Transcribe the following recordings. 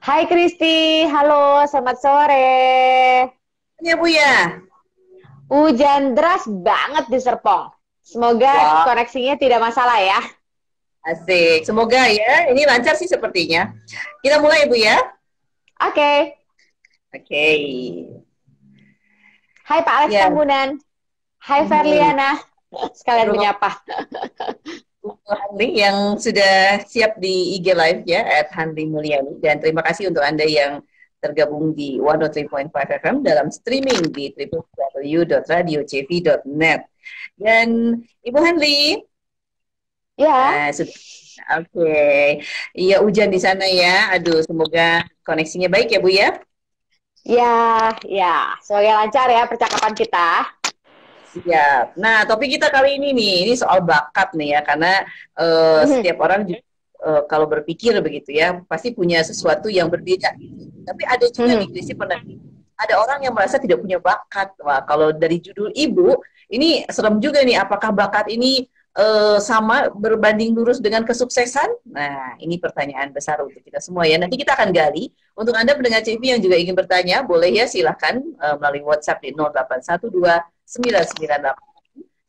Hai Kristi, halo, selamat sore. Ya Bu ya. Hujan deras banget di Serpong. Semoga Wah, koneksinya tidak masalah ya. asik. Semoga ya, ini lancar sih sepertinya. Kita mulai Bu ya. Oke, Oke. hai Pak Alex Ya, Tambunan. Hai hmm. Verliana. Sekalian Terima menyapa. kasih Handling yang sudah siap di IG Live ya, @Handling Mulyani. Dan terima kasih untuk Anda yang tergabung di 103.5 FM dalam streaming di www.radiocv.net. Dan Ibu Handli, Ya, sudah. Oke. Iya, hujan di sana ya. Aduh, semoga koneksinya baik ya Bu ya. ya. Semoga lancar ya percakapan kita. Siap. Nah, topik kita kali ini nih, ini soal bakat nih ya, karena Mhm, setiap orang juga, kalau berpikir begitu ya, pasti punya sesuatu yang berbeda gitu. Tapi ada juga nih, mhm. Kristi pernah ada orang yang merasa tidak punya bakat. Wah, kalau dari judul Ibu, ini serem juga nih, apakah bakat ini sama berbanding lurus dengan kesuksesan? Nah, ini pertanyaan besar untuk kita semua ya. Nanti kita akan gali. Untuk Anda pendengar CV yang juga ingin bertanya, boleh ya silahkan melalui WhatsApp di 0812 998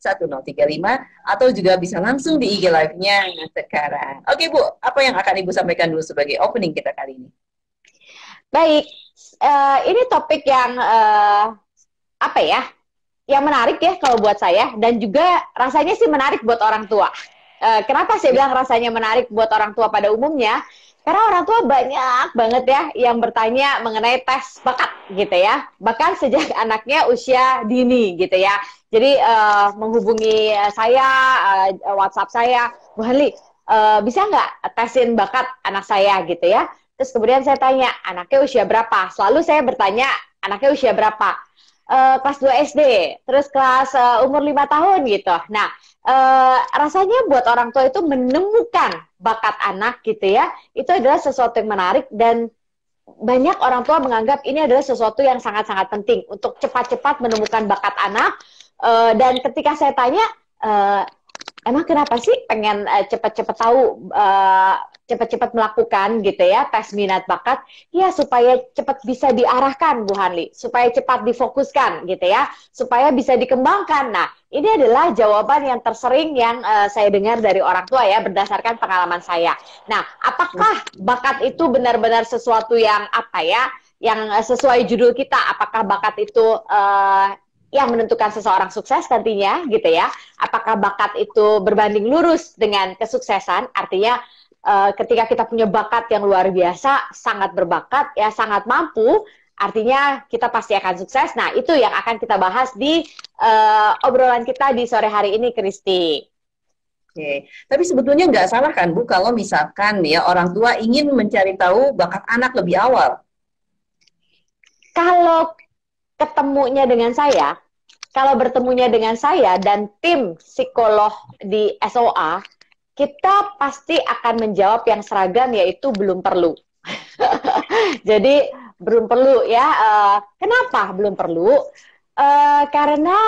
1035 atau juga bisa langsung di IG Live-nya sekarang. Oke Bu, apa yang akan Ibu sampaikan dulu sebagai opening kita kali ini? Baik, ini topik yang apa ya? Yang menarik ya kalau buat saya dan juga rasanya sih menarik buat orang tua. Kenapa saya bilang rasanya menarik buat orang tua pada umumnya? Karena orang tua banyak banget ya yang bertanya mengenai tes bakat gitu ya. Bahkan sejak anaknya usia dini gitu ya. Jadi menghubungi saya, WhatsApp saya, Bu Hanli, bisa nggak tesin bakat anak saya gitu ya. Terus kemudian saya tanya, anaknya usia berapa? Selalu saya bertanya, anaknya usia berapa? Kelas 2 SD, terus kelas umur 5 tahun gitu. Nah, rasanya buat orang tua itu menemukan bakat anak gitu ya, itu adalah sesuatu yang menarik dan banyak orang tua menganggap ini adalah sesuatu yang sangat-sangat penting untuk cepat-cepat menemukan bakat anak. Dan ketika saya tanya, uh, emang kenapa sih pengen cepat-cepat tahu, cepat-cepat melakukan gitu ya tes minat bakat? Ya supaya cepat bisa diarahkan Bu Hanli, supaya cepat difokuskan gitu ya, supaya bisa dikembangkan. Nah, ini adalah jawaban yang tersering yang saya dengar dari orang tua ya berdasarkan pengalaman saya. Nah, apakah bakat itu benar-benar sesuatu yang apa ya? Yang sesuai judul kita, apakah bakat itu yang menentukan seseorang sukses nantinya gitu ya? Apakah bakat itu berbanding lurus dengan kesuksesan? Artinya ketika kita punya bakat yang luar biasa, sangat berbakat, ya sangat mampu, artinya kita pasti akan sukses. Nah, itu yang akan kita bahas di obrolan kita di sore hari ini, Kristi. Oke, tapi sebetulnya nggak salah kan Bu kalau misalkan ya orang tua ingin mencari tahu bakat anak lebih awal. Kalau ketemunya dengan saya, kalau bertemunya dengan saya dan tim psikolog di SOA, kita pasti akan menjawab yang seragam yaitu belum perlu. Jadi belum perlu ya. Kenapa belum perlu? Karena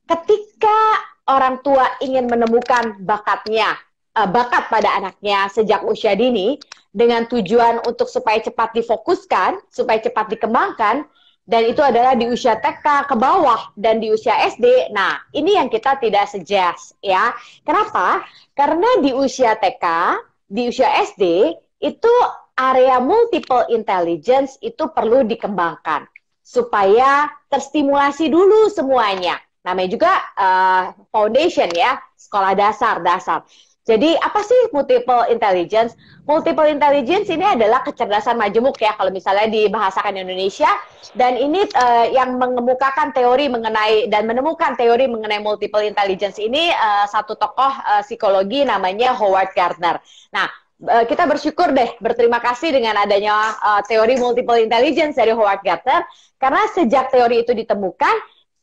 ketika orang tua ingin menemukan bakatnya, bakat pada anaknya sejak usia dini, dengan tujuan untuk supaya cepat difokuskan, supaya cepat dikembangkan, dan itu adalah di usia TK ke bawah dan di usia SD. Nah, ini yang kita tidak suggest ya. Kenapa? Karena di usia TK, di usia SD itu area multiple intelligence itu perlu dikembangkan supaya terstimulasi dulu semuanya. Namanya juga foundation ya, sekolah dasar. Jadi apa sih multiple intelligence? Multiple intelligence ini adalah kecerdasan majemuk ya kalau misalnya dibahasakan Indonesia, dan ini yang mengemukakan teori mengenai dan menemukan teori mengenai multiple intelligence ini satu tokoh psikologi namanya Howard Gardner. Nah, kita bersyukur deh, berterima kasih dengan adanya teori multiple intelligence dari Howard Gardner, karena sejak teori itu ditemukan,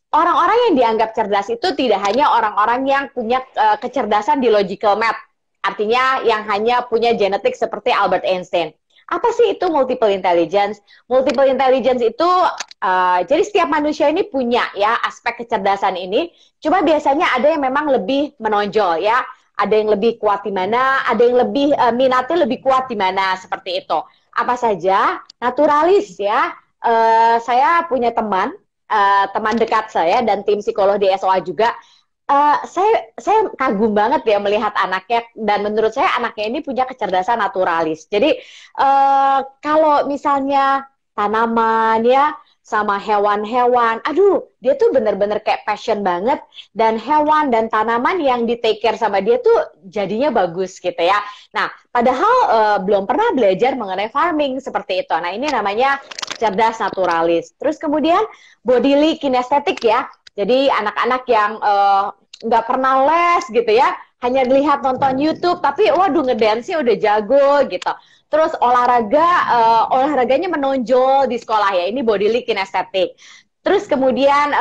orang-orang yang dianggap cerdas itu tidak hanya orang-orang yang punya kecerdasan di logical math, artinya yang hanya punya genetik seperti Albert Einstein. Apa sih itu multiple intelligence? Multiple intelligence itu jadi setiap manusia ini punya ya aspek kecerdasan ini. Cuma biasanya ada yang memang lebih menonjol ya. Ada yang lebih kuat di mana, ada yang lebih minatnya lebih kuat di mana seperti itu. apa saja, naturalis ya. Saya punya teman dekat saya dan tim psikolog di SOA juga. Saya kagum banget ya melihat anaknya, dan menurut saya anaknya ini punya kecerdasan naturalis. Jadi kalau misalnya tanaman ya sama hewan-hewan, aduh dia tuh bener-bener kayak passion banget, dan hewan dan tanaman yang di take care sama dia tuh jadinya bagus gitu ya. Nah padahal belum pernah belajar mengenai farming seperti itu. Nah ini namanya cerdas naturalis. Terus kemudian bodily kinestetik ya. Jadi anak-anak yang nggak pernah les gitu ya, hanya lihat nonton YouTube, tapi waduh ngedance-nya udah jago gitu. Terus olahraganya menonjol di sekolah ya, ini bodily kinestetik. Terus kemudian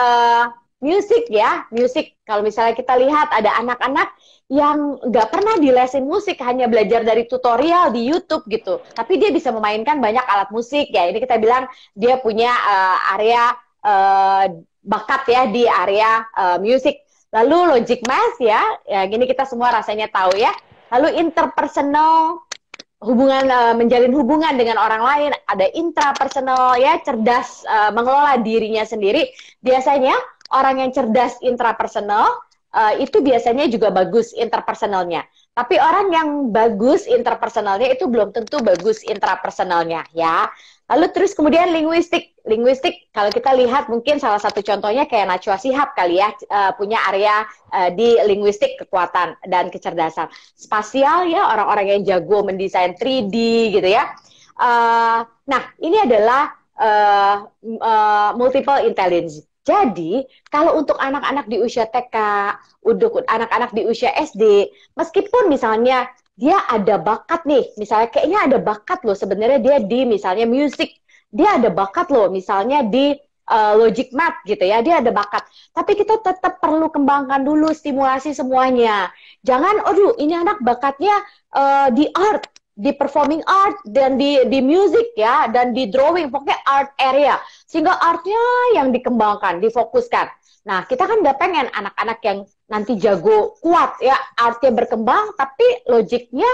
musik ya, musik. Kalau misalnya kita lihat ada anak-anak yang nggak pernah dilesin musik, hanya belajar dari tutorial di YouTube gitu. Tapi dia bisa memainkan banyak alat musik ya. Ini kita bilang dia punya area bakat ya di area musik. Lalu logic math ya, gini kita semua rasanya tahu ya. Lalu interpersonal, menjalin hubungan dengan orang lain. Ada intrapersonal ya, cerdas mengelola dirinya sendiri. Biasanya orang yang cerdas intrapersonal itu biasanya juga bagus interpersonalnya. Tapi orang yang bagus interpersonalnya itu belum tentu bagus intrapersonalnya ya. Lalu terus kemudian linguistik kalau kita lihat mungkin salah satu contohnya kayak Najwa Shihab kali ya, punya area di linguistik kekuatan dan kecerdasan. Spasial ya, orang-orang yang jago mendesain 3D gitu ya. Nah ini adalah multiple intelligence. Jadi kalau untuk anak-anak di usia TK, untuk anak-anak di usia SD, meskipun misalnya dia ada bakat nih, misalnya kayaknya ada bakat loh sebenarnya dia di misalnya musik, dia ada bakat loh misalnya di logic math gitu ya, dia ada bakat. Tapi kita tetap perlu kembangkan dulu, stimulasi semuanya. Jangan, aduh ini anak bakatnya di art, di performing art, dan di music ya, dan di drawing, pokoknya art area. Sehingga artnya yang dikembangkan, difokuskan. Nah, kita kan nggak pengen anak-anak yang nanti jago kuat ya, artnya berkembang, tapi logiknya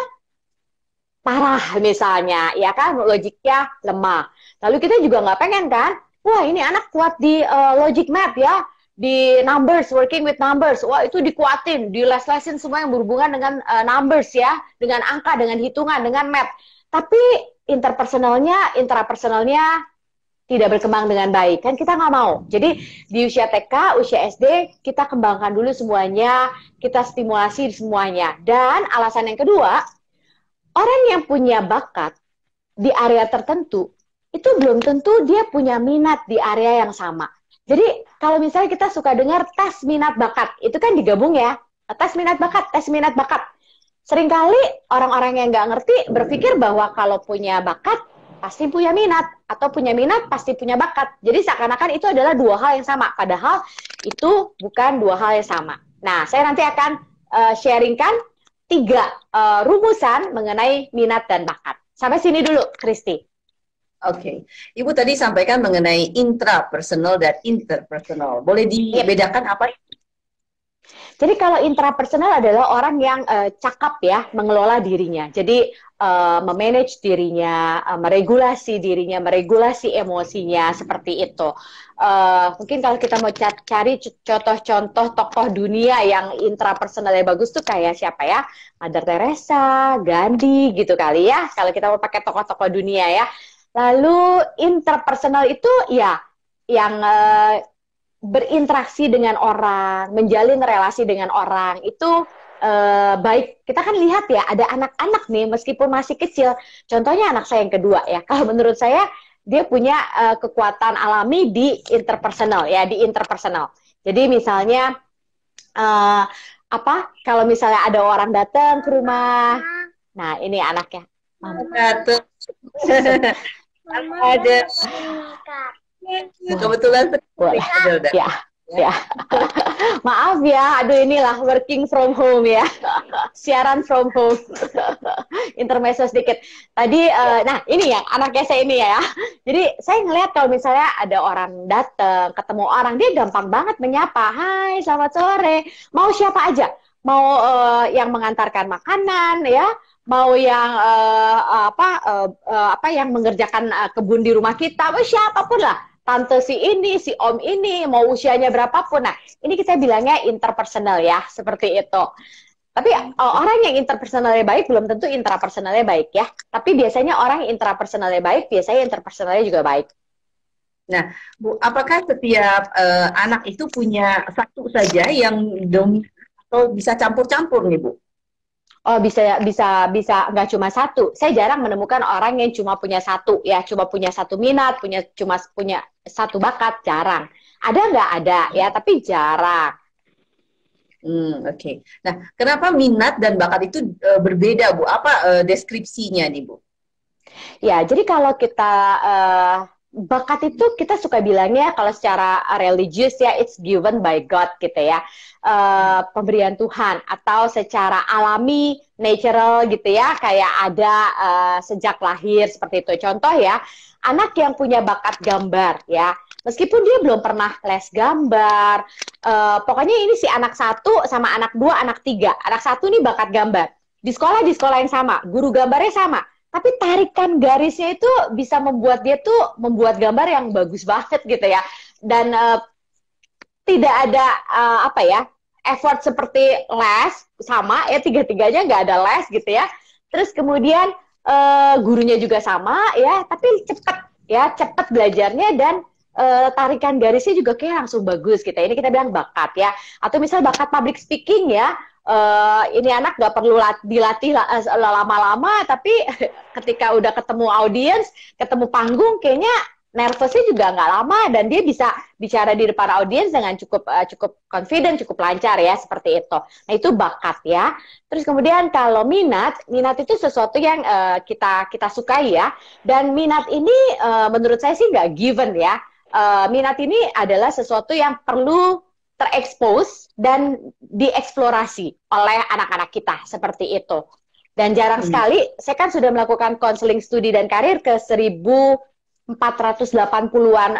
parah misalnya, ya kan, logiknya lemah. Lalu kita juga nggak pengen kan, wah ini anak kuat di logic math ya, di numbers, working with numbers, wah itu dikuatin, diles-lesin semua yang berhubungan dengan numbers ya, dengan angka, dengan hitungan, dengan math. Tapi interpersonalnya, intrapersonalnya tidak berkembang dengan baik, kan kita nggak mau. Jadi di usia TK, usia SD, kita kembangkan dulu semuanya, kita stimulasi semuanya. Dan alasan yang kedua, orang yang punya bakat di area tertentu, itu belum tentu dia punya minat di area yang sama. Jadi kalau misalnya kita suka dengar tes minat bakat, itu kan digabung ya, tes minat bakat, tes minat bakat. Seringkali orang-orang yang nggak ngerti berpikir bahwa kalau punya bakat, pasti punya minat, atau punya minat pasti punya bakat. Jadi seakan-akan itu adalah dua hal yang sama, padahal itu bukan dua hal yang sama. Nah, saya nanti akan sharingkan 3 rumusan mengenai minat dan bakat. Sampai sini dulu, Kristi. Oke. Ibu tadi sampaikan mengenai intrapersonal dan interpersonal. Boleh dibedakan apa? Jadi kalau intrapersonal adalah orang yang cakap ya, mengelola dirinya. Jadi memanage dirinya, meregulasi dirinya, meregulasi emosinya, seperti itu. Mungkin kalau kita mau cari contoh-contoh tokoh dunia yang intrapersonalnya bagus tuh kayak siapa ya? Mother Teresa, Gandhi gitu kali ya. Kalau kita mau pakai tokoh-tokoh dunia ya. Lalu interpersonal itu ya yang berinteraksi dengan orang, menjalin relasi dengan orang, itu baik. Kita kan lihat ya, ada anak-anak nih, meskipun masih kecil, contohnya anak saya yang kedua ya, kalau menurut saya, dia punya kekuatan alami di interpersonal, ya, di interpersonal. Jadi misalnya, kalau misalnya ada orang datang ke rumah, nah ini anaknya. Datang. Ada. Kebetulan ya. Maaf ya, aduh inilah working from home ya, siaran from home. Intermezzo sedikit tadi. Nah ini ya anaknya saya ini ya, jadi saya ngelihat kalau misalnya ada orang datang, ketemu orang, dia gampang banget menyapa, hai selamat sore, mau siapa aja, mau yang mengantarkan makanan ya, mau yang apa yang mengerjakan kebun di rumah kita, siapapun lah, tante si ini, si om ini, mau usianya berapapun. Nah, ini kita bilangnya interpersonal ya, seperti itu. Tapi orang yang interpersonalnya baik belum tentu intrapersonalnya baik ya. Tapi biasanya orang yang intrapersonalnya baik, biasanya interpersonalnya juga baik. Nah, Bu, apakah setiap anak itu punya satu saja yang dominan atau bisa campur-campur nih, Bu? Oh, bisa nggak cuma satu. Saya jarang menemukan orang yang cuma punya satu ya, cuma punya satu minat, cuma punya satu bakat, jarang. Ada nggak ada ya, tapi jarang. Oke. Nah, kenapa minat dan bakat itu berbeda, Bu? Apa deskripsinya nih, Bu? Ya, jadi kalau kita bakat itu kita suka bilangnya kalau secara religius ya it's given by God gitu ya. Pemberian Tuhan atau secara alami, natural gitu ya, kayak ada sejak lahir seperti itu. Contoh ya, anak yang punya bakat gambar ya, meskipun dia belum pernah les gambar, pokoknya ini si anak satu sama anak dua, anak tiga. Anak satu nih bakat gambar. Di sekolah yang sama, guru gambarnya sama. Tapi tarikan garisnya itu bisa membuat dia tuh membuat gambar yang bagus banget gitu ya. Dan tidak ada apa ya, effort seperti les sama ya, tiga-tiganya nggak ada les gitu ya. Terus kemudian gurunya juga sama ya, tapi cepet belajarnya dan tarikan garisnya juga kayak langsung bagus gitu. Ini kita bilang bakat ya. Atau misal bakat public speaking ya. Ini anak nggak perlu dilatih lama-lama, tapi ketika udah ketemu audiens, ketemu panggung, kayaknya nervousnya juga nggak lama dan dia bisa bicara di depan audiens dengan cukup confident, cukup lancar ya, seperti itu. Nah, itu bakat ya. Terus kemudian kalau minat itu sesuatu yang kita sukai ya. Dan minat ini menurut saya sih nggak given ya. Minat ini adalah sesuatu yang perlu terekspos dan dieksplorasi oleh anak-anak kita, seperti itu. Dan jarang sekali, saya kan sudah melakukan konseling studi dan karir ke 1.480-an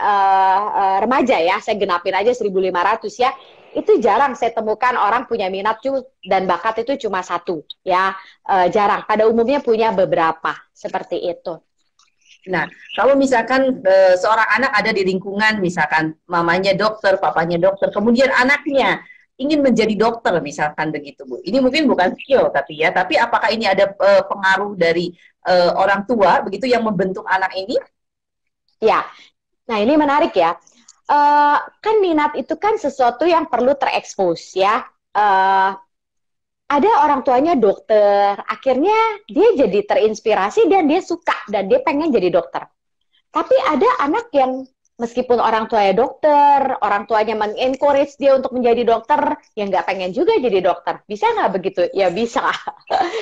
remaja ya, saya genapin aja 1.500 ya. Itu jarang saya temukan orang punya minat dan bakat itu cuma satu ya, jarang. Pada umumnya punya beberapa, seperti itu. Nah, kalau misalkan seorang anak ada di lingkungan, misalkan mamanya dokter, papanya dokter, kemudian anaknya ingin menjadi dokter, misalkan begitu, Bu. Ini mungkin bukan skill, tapi apakah ini ada pengaruh dari orang tua, begitu, yang membentuk anak ini? Ya, nah ini menarik ya. Kan minat itu kan sesuatu yang perlu terekspos ya. Ada orang tuanya dokter, akhirnya dia jadi terinspirasi dan dia suka dan dia pengen jadi dokter. Tapi ada anak yang meskipun orang tuanya dokter, orang tuanya men-encourage dia untuk menjadi dokter, yang nggak pengen juga jadi dokter. Bisa nggak begitu? Ya bisa.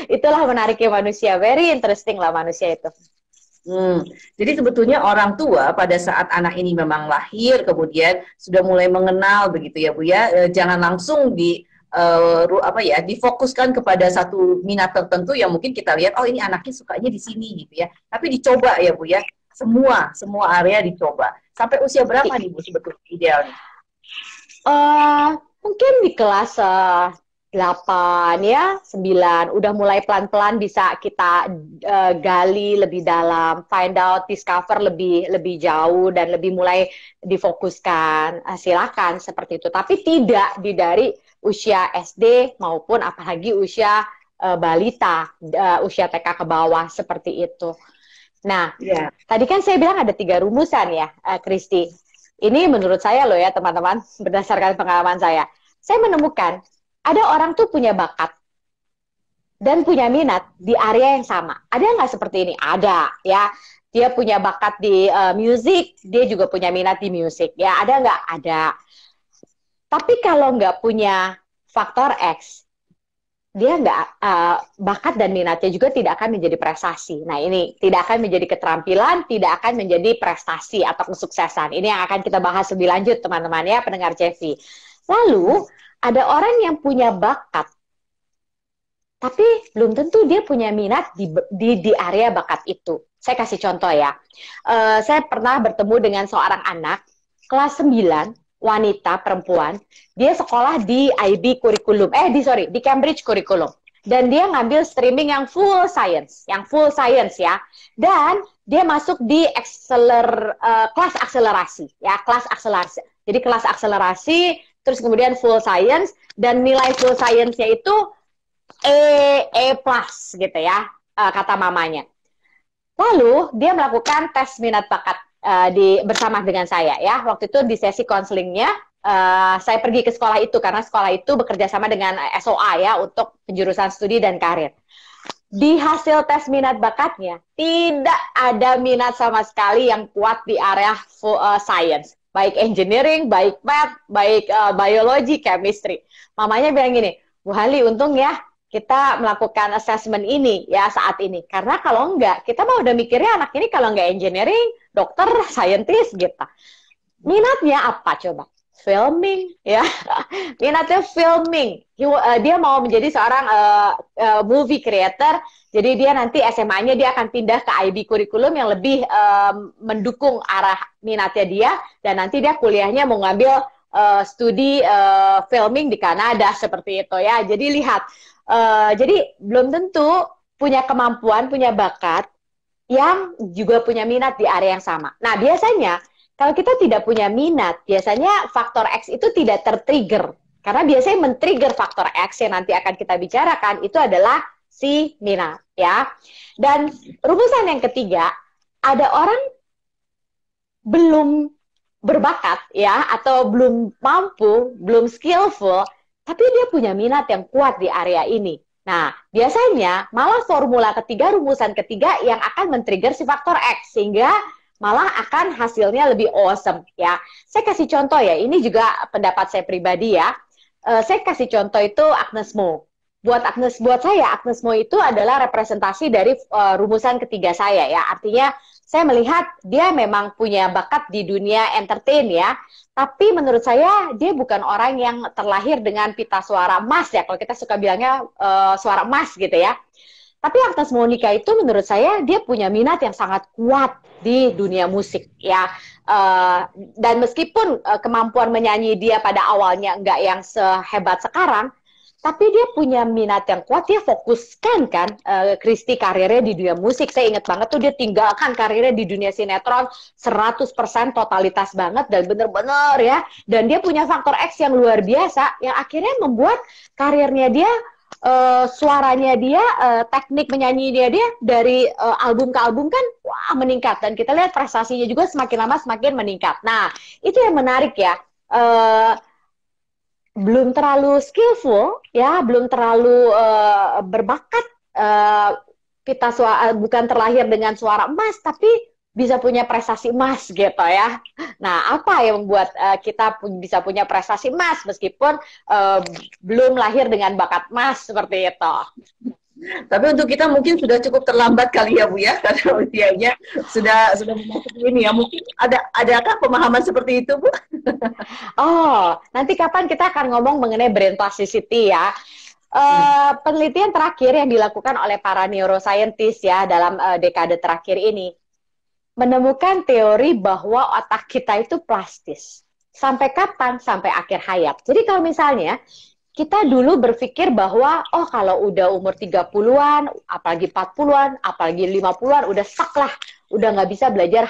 Itulah menariknya manusia. Very interesting lah manusia itu. Jadi sebetulnya orang tua pada saat anak ini memang lahir, kemudian sudah mulai mengenal begitu ya, Bu ya, jangan langsung difokuskan kepada satu minat tertentu yang mungkin kita lihat, oh ini anaknya sukanya di sini gitu ya. Tapi dicoba ya, Bu ya. Semua area dicoba. Sampai usia berapa nih, Bu, sebetulnya idealnya? Mungkin di kelas 8 ya, 9 udah mulai pelan-pelan bisa kita gali lebih dalam, find out, discover lebih jauh dan lebih mulai difokuskan. Silakan seperti itu. Tapi tidak dari usia SD maupun apalagi usia balita, usia TK ke bawah, seperti itu. Nah, tadi kan saya bilang ada 3 rumusan ya, Kristi. Ini menurut saya loh ya teman-teman, berdasarkan pengalaman saya menemukan ada orang tuh punya bakat dan punya minat di area yang sama. Ada nggak seperti ini? Ada ya. Dia punya bakat di musik, dia juga punya minat di musik. Ya, ada nggak? Ada. Tapi kalau nggak punya faktor X, dia nggak bakat dan minatnya juga tidak akan menjadi prestasi. Nah, ini tidak akan menjadi keterampilan, tidak akan menjadi prestasi atau kesuksesan. Ini yang akan kita bahas lebih lanjut, teman-teman ya, pendengar CV. Lalu ada orang yang punya bakat, tapi belum tentu dia punya minat di area bakat itu. Saya kasih contoh ya. Saya pernah bertemu dengan seorang anak kelas 9, wanita perempuan, dia sekolah di IB kurikulum, di Cambridge kurikulum. dan dia ngambil streaming yang full science ya. Dan dia masuk di kelas akselerasi ya, kelas akselerasi. Jadi kelas akselerasi, terus kemudian full science, dan nilai full science-nya itu E plus gitu ya, kata mamanya. Lalu dia melakukan tes minat bakat bersama dengan saya ya. Waktu itu di sesi konselingnya, saya pergi ke sekolah itu karena sekolah itu bekerja sama dengan SOA ya untuk penjurusan studi dan karir. Di hasil tes minat bakatnya tidak ada minat sama sekali yang kuat di area science, baik engineering, baik math, baik biologi, chemistry. Mamanya bilang gini, Bu Hali, untung ya kita melakukan assessment ini ya saat ini. Karena kalau enggak, kita mah udah mikirnya anak ini kalau enggak engineering, dokter, scientist gitu. Minatnya apa coba? Filming ya. Minatnya filming. Dia mau menjadi seorang movie creator. Jadi dia nanti SMA-nya dia akan pindah ke IB kurikulum yang lebih mendukung arah minatnya dia, dan nanti dia kuliahnya mau ngambil studi filming di Kanada seperti itu ya. Jadi lihat, jadi belum tentu punya kemampuan, punya bakat yang juga punya minat di area yang sama. Nah, biasanya kalau kita tidak punya minat, biasanya faktor X itu tidak tertrigger. Karena biasanya men-trigger faktor X yang nanti akan kita bicarakan itu adalah si minat ya. Dan rumusan yang ketiga, ada orang belum berbakat ya, atau belum mampu, belum skillful, tapi dia punya minat yang kuat di area ini. Nah, biasanya malah formula ketiga, rumusan ketiga yang akan men-trigger si faktor X, sehingga malah akan hasilnya lebih awesome ya. Saya kasih contoh ya, ini juga pendapat saya pribadi ya. Saya kasih contoh itu Agnes Mo. Buat saya Agnes Mo itu adalah representasi dari rumusan ketiga saya ya. Artinya saya melihat dia memang punya bakat di dunia entertain ya. Tapi menurut saya dia bukan orang yang terlahir dengan pita suara emas ya. Kalau kita suka bilangnya suara emas gitu ya. Tapi Agnes Monica itu menurut saya dia punya minat yang sangat kuat di dunia musik ya. Dan meskipun kemampuan menyanyi dia pada awalnya enggak yang sehebat sekarang, tapi dia punya minat yang kuat. Dia fokuskan kan Christy karirnya di dunia musik. Saya ingat banget tuh dia tinggalkan karirnya di dunia sinetron 100% totalitas banget dan bener-bener ya. Dan dia punya faktor X yang luar biasa yang akhirnya membuat karirnya dia, suaranya dia, teknik menyanyi dia dari album ke album kan wah meningkat, dan kita lihat prestasinya juga semakin lama semakin meningkat. Nah, itu yang menarik ya. Belum terlalu skillful ya, belum terlalu berbakat, pita suara, bukan terlahir dengan suara emas, tapi bisa punya prestasi emas gitu ya. Nah, apa yang membuat kita bisa punya prestasi emas meskipun belum lahir dengan bakat emas seperti itu? Tapi untuk kita mungkin sudah cukup terlambat kali ya Bu ya, karena usianya sudah memasuki ini ya. Mungkin adakah pemahaman seperti itu Bu? Oh, nanti kapan kita akan ngomong mengenai brain plasticity ya. Penelitian terakhir yang dilakukan oleh para neuroscientist ya dalam dekade terakhir ini menemukan teori bahwa otak kita itu plastis. Sampai kapan? Sampai akhir hayat. Jadi kalau misalnya kita dulu berpikir bahwa oh kalau udah umur 30-an, apalagi 40-an, apalagi 50-an udah stuck lah, udah nggak bisa belajar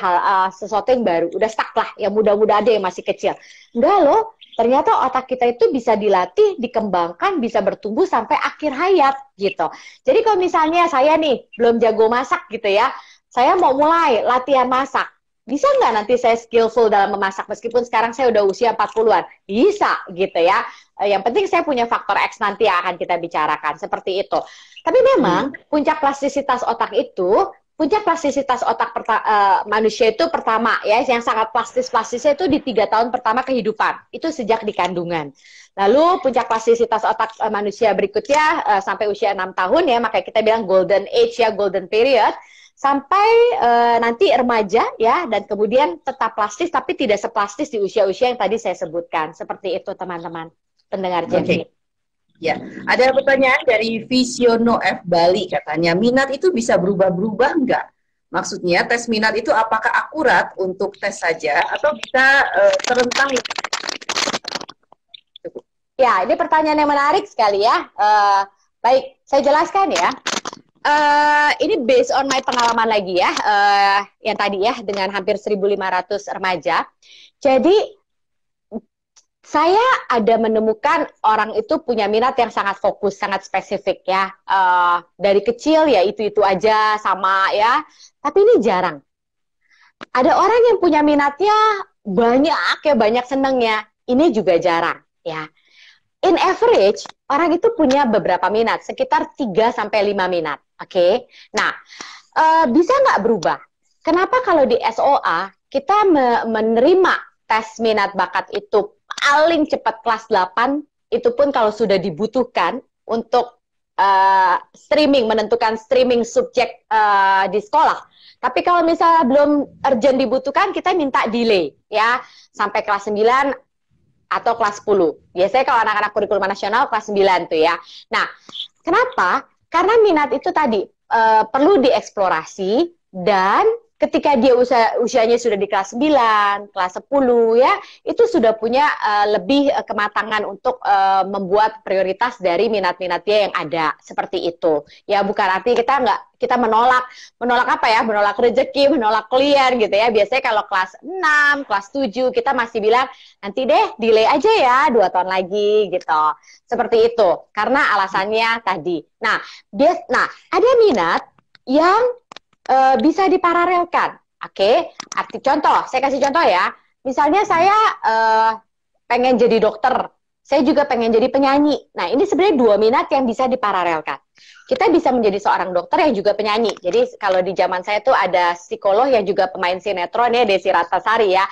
sesuatu yang baru, udah stuck lah, yang muda-muda ada yang masih kecil. Enggak loh, ternyata otak kita itu bisa dilatih, dikembangkan, bisa bertumbuh sampai akhir hayat gitu. Jadi kalau misalnya saya nih belum jago masak gitu ya, saya mau mulai latihan masak. Bisa nggak nanti saya skillful dalam memasak meskipun sekarang saya udah usia 40-an? Bisa gitu ya. Yang penting saya punya faktor X nanti yang akan kita bicarakan seperti itu. Tapi memang puncak plastisitas otak manusia itu pertama ya, yang sangat plastisnya itu di 3 tahun pertama kehidupan. Itu sejak di kandungan. Lalu puncak plastisitas otak manusia berikutnya sampai usia 6 tahun ya, makanya kita bilang golden age ya, golden period. Sampai nanti remaja ya, dan kemudian tetap plastis tapi tidak seplastis di usia-usia yang tadi saya sebutkan. Seperti itu teman-teman pendengar Jemmy. Ya, ada pertanyaan dari Visiono F Bali, katanya minat itu bisa berubah-berubah enggak? Maksudnya tes minat itu apakah akurat untuk tes saja atau bisa terentang? Ya, ini pertanyaan yang menarik sekali ya. Baik, saya jelaskan ya. Ini based on my pengalaman lagi ya, yang tadi ya dengan hampir 1.500 remaja. Jadi saya ada menemukan orang itu punya minat yang sangat fokus, sangat spesifik ya. Dari kecil ya itu aja sama ya. Tapi ini jarang. Ada orang yang punya minatnya banyak ya, banyak senengnya. Ini juga jarang ya. In average, orang itu punya beberapa minat, sekitar 3-5 minat. Oke. Nah, bisa nggak berubah? Kenapa kalau di SOA kita menerima tes minat bakat itu paling cepat kelas 8, itu pun kalau sudah dibutuhkan untuk streaming, menentukan streaming subjek di sekolah. Tapi kalau misalnya belum urgent dibutuhkan, kita minta delay ya sampai kelas 9 atau kelas 10. Biasanya kalau anak-anak kurikulum nasional kelas 9 tuh ya. Nah, kenapa? Karena minat itu tadi perlu dieksplorasi, dan ketika dia usianya sudah di kelas 9, kelas 10 ya, itu sudah punya lebih kematangan untuk membuat prioritas dari minat-minat dia yang ada, seperti itu. Ya bukan arti kita menolak apa ya? Menolak rezeki, menolak klien gitu ya. Biasanya kalau kelas 6, kelas 7 kita masih bilang nanti deh delay aja ya 2 tahun lagi gitu. Seperti itu. Karena alasannya tadi. Nah, ada minat yang bisa diparalelkan. Oke, arti contoh, saya kasih contoh ya. Misalnya saya pengen jadi dokter, saya juga pengen jadi penyanyi. Nah, ini sebenarnya 2 minat yang bisa diparalelkan. Kita bisa menjadi seorang dokter yang juga penyanyi. Jadi kalau di zaman saya tuh ada psikolog yang juga pemain sinetron ya, Desi Ratnasari ya,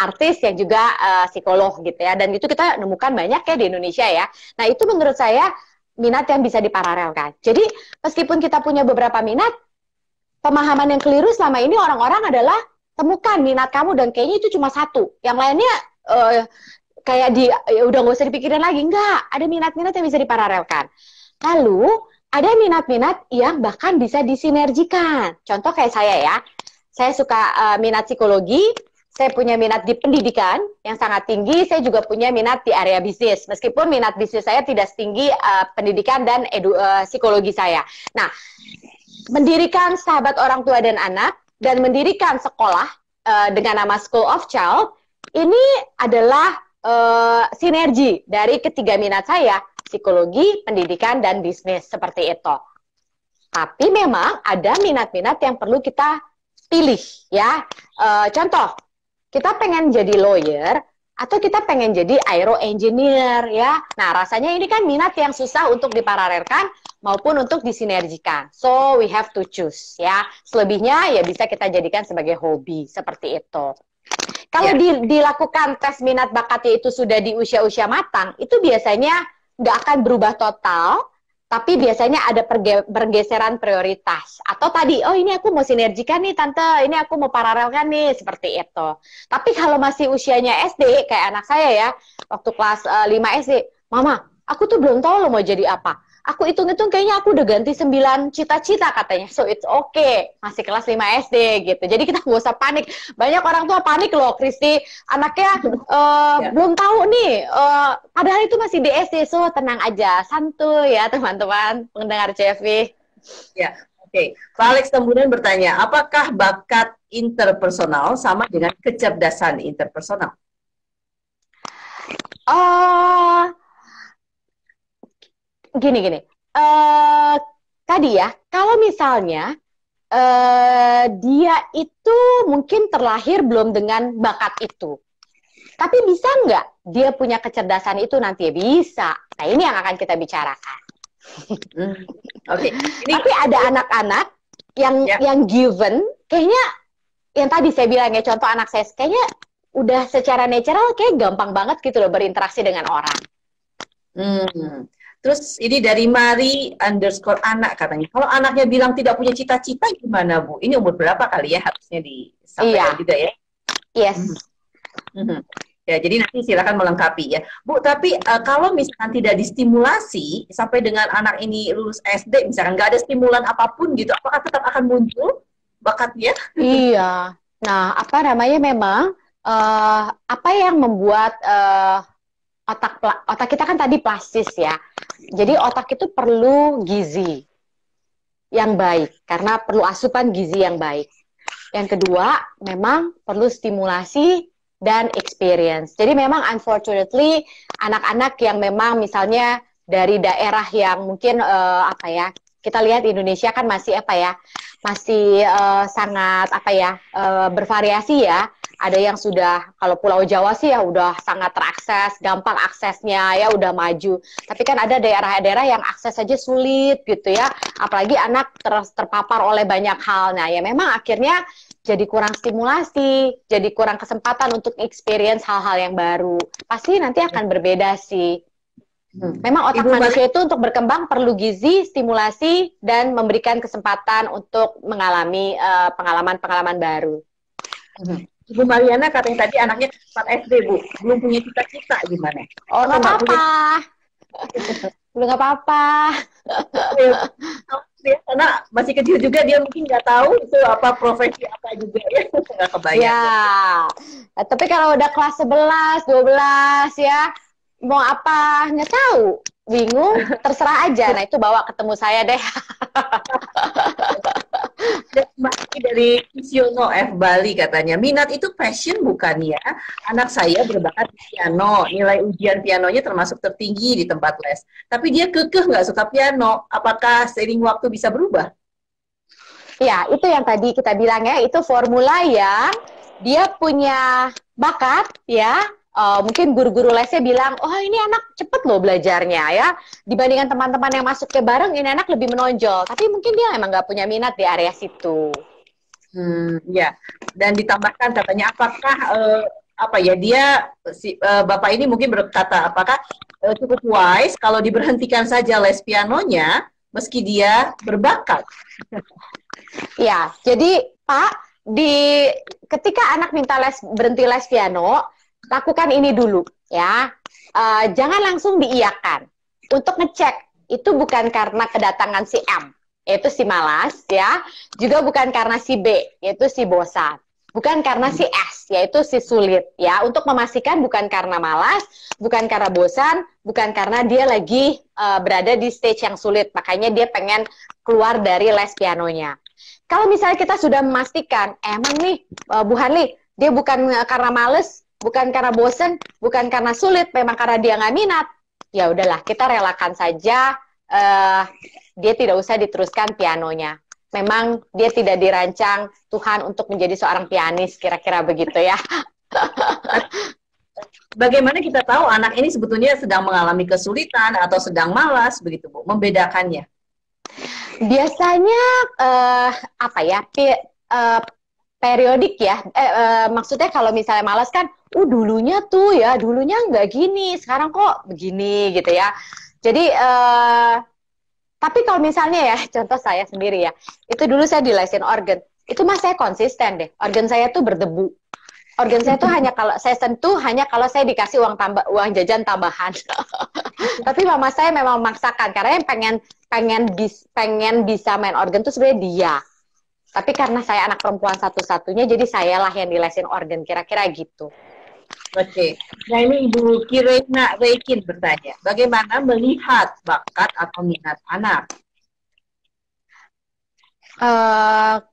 artis yang juga psikolog gitu ya. Dan itu kita nemukan banyak ya di Indonesia ya. Nah, itu menurut saya minat yang bisa diparalelkan. Jadi meskipun kita punya beberapa minat, pemahaman yang keliru selama ini orang-orang adalah temukan minat kamu dan kayaknya itu cuma satu. Yang lainnya kayak udah nggak usah dipikirin lagi. Enggak, ada minat-minat yang bisa diparalelkan. Lalu ada minat-minat yang bahkan bisa disinergikan. Contoh kayak saya ya, saya suka minat psikologi. Saya punya minat di pendidikan yang sangat tinggi, saya juga punya minat di area bisnis. Meskipun minat bisnis saya tidak setinggi pendidikan dan psikologi saya. Nah, mendirikan Sahabat Orang Tua dan Anak dan mendirikan sekolah dengan nama School of Child, ini adalah sinergi dari ketiga minat saya, psikologi, pendidikan, dan bisnis, seperti itu. Tapi memang ada minat-minat yang perlu kita pilih ya. Contoh, kita pengen jadi lawyer atau kita pengen jadi aero engineer ya. Nah, rasanya ini kan minat yang susah untuk diparalelkan maupun untuk disinergikan. So, we have to choose ya. Selebihnya ya bisa kita jadikan sebagai hobi, seperti itu. Kalau dilakukan tes minat bakatnya itu sudah di usia-usia matang, itu biasanya nggak akan berubah total, tapi biasanya ada pergeseran prioritas. Atau tadi, oh ini aku mau sinergikan nih Tante, ini aku mau paralelkan nih, seperti itu. Tapi kalau masih usianya SD, kayak anak saya ya, waktu kelas 5 SD, Mama, aku tuh belum tahu lo mau jadi apa. Aku hitung-hitung kayaknya aku udah ganti 9 cita-cita katanya. So it's okay, masih kelas 5 SD gitu. Jadi kita nggak usah panik. Banyak orang tua panik loh, Kristi. Anaknya belum tahu nih, padahal itu masih di SD. So tenang aja, santuy ya teman-teman pendengar CFV. Ya, oke. Pak Alex kemudian bertanya, apakah bakat interpersonal sama dengan kecerdasan interpersonal? Gini. Tadi ya, kalau misalnya dia itu mungkin terlahir belum dengan bakat itu, tapi bisa nggak dia punya kecerdasan itu nanti? Bisa. Nah, ini yang akan kita bicarakan. Oke. Tapi ada anak-anak yang given, kayaknya yang tadi saya bilang ya, contoh anak saya, kayaknya udah secara natural kayak gampang banget gitu loh berinteraksi dengan orang. Terus ini dari Mari_anak katanya, kalau anaknya bilang tidak punya cita-cita gimana Bu? Ini umur berapa kali ya harusnya disampaikan juga ya? Yes. Ya, jadi nanti silakan melengkapi ya Bu. Tapi kalau misalkan tidak distimulasi sampai dengan anak ini lulus SD, misalkan nggak ada stimulan apapun gitu, apakah tetap akan muncul bakatnya? Iya. Nah, apa namanya, memang apa yang membuat otak kita kan tadi plastis ya. Jadi otak itu perlu gizi yang baik, karena perlu asupan gizi yang baik. Yang kedua, memang perlu stimulasi dan experience. Jadi memang unfortunately, anak-anak yang memang misalnya dari daerah yang mungkin apa ya, kita lihat Indonesia kan masih apa ya, masih sangat apa ya, bervariasi ya. Ada yang sudah, kalau Pulau Jawa sih ya udah sangat terakses, gampang aksesnya ya udah maju. Tapi kan ada daerah-daerah yang akses saja sulit gitu ya. Apalagi anak terpapar oleh banyak hal. Nah ya memang akhirnya jadi kurang stimulasi, jadi kurang kesempatan untuk experience hal-hal yang baru. Pasti nanti akan berbeda sih. Memang otak manusia itu untuk berkembang perlu gizi, stimulasi, dan memberikan kesempatan untuk mengalami pengalaman-pengalaman baru. Ibu Mariana katanya tadi anaknya 4 SD, Bu. Belum punya cita-cita gimana? Oh, nggak apa-apa. Belum nggak apa-apa. Karena masih kecil juga, dia mungkin nggak tahu itu apa profesi apa juga ya. Nggak kebayang. Ya, tapi kalau udah kelas 11, 12 ya, mau apa? Nggak tahu. Bingung, terserah aja. Nah, itu bawa ketemu saya deh. Masih dari Kisiono F. Bali katanya, minat itu passion bukan ya? Anak saya berbakat di piano, nilai ujian pianonya termasuk tertinggi di tempat les. Tapi dia kekeh nggak suka piano. Apakah seiring waktu bisa berubah? Ya, itu yang tadi kita bilang ya, itu formula yang dia punya bakat ya. Mungkin guru-guru lesnya bilang, oh ini anak cepet loh belajarnya ya. Dibandingkan teman-teman yang masuk ke bareng, ini anak lebih menonjol. Tapi mungkin dia emang nggak punya minat di area situ. Ya. Dan ditambahkan katanya, apakah apa ya dia bapak ini mungkin berkata, apakah cukup wise kalau diberhentikan saja les pianonya meski dia berbakat? Ya, jadi Pak, ketika anak minta berhenti les piano, lakukan ini dulu ya. Jangan langsung diiyakan. Untuk ngecek, itu bukan karena kedatangan si M, yaitu si malas ya. Juga bukan karena si B, yaitu si bosan. Bukan karena si S, yaitu si sulit ya. Untuk memastikan bukan karena malas, bukan karena bosan, bukan karena dia lagi berada di stage yang sulit, makanya dia pengen keluar dari les pianonya. Kalau misalnya kita sudah memastikan, emang nih Bu Hanli, dia bukan karena males, bukan karena bosen, bukan karena sulit, memang karena dia nggak minat, ya udahlah, kita relakan saja, dia tidak usah diteruskan pianonya. Memang dia tidak dirancang Tuhan untuk menjadi seorang pianis, kira-kira begitu ya. Bagaimana kita tahu anak ini sebetulnya sedang mengalami kesulitan atau sedang malas, begitu Bu, membedakannya? Biasanya apa ya, periodik ya, maksudnya kalau misalnya malas kan, dulunya tuh ya, dulunya nggak gini, sekarang kok begini gitu ya. Jadi, tapi kalau misalnya ya, contoh saya sendiri ya, itu dulu saya dilesin organ, itu mas saya konsisten deh, organ saya tuh berdebu. Organ saya tuh hanya kalau saya sentuh hanya kalau saya dikasih uang jajan tambahan. Tapi mama saya memang memaksakan karena yang pengen bisa main organ tuh sebenarnya dia. Tapi karena saya anak perempuan satu-satunya, jadi sayalah yang dilesin organ, kira-kira gitu. Oke. Nah ini Ibu Kirena Reikin bertanya, bagaimana melihat bakat atau minat anak?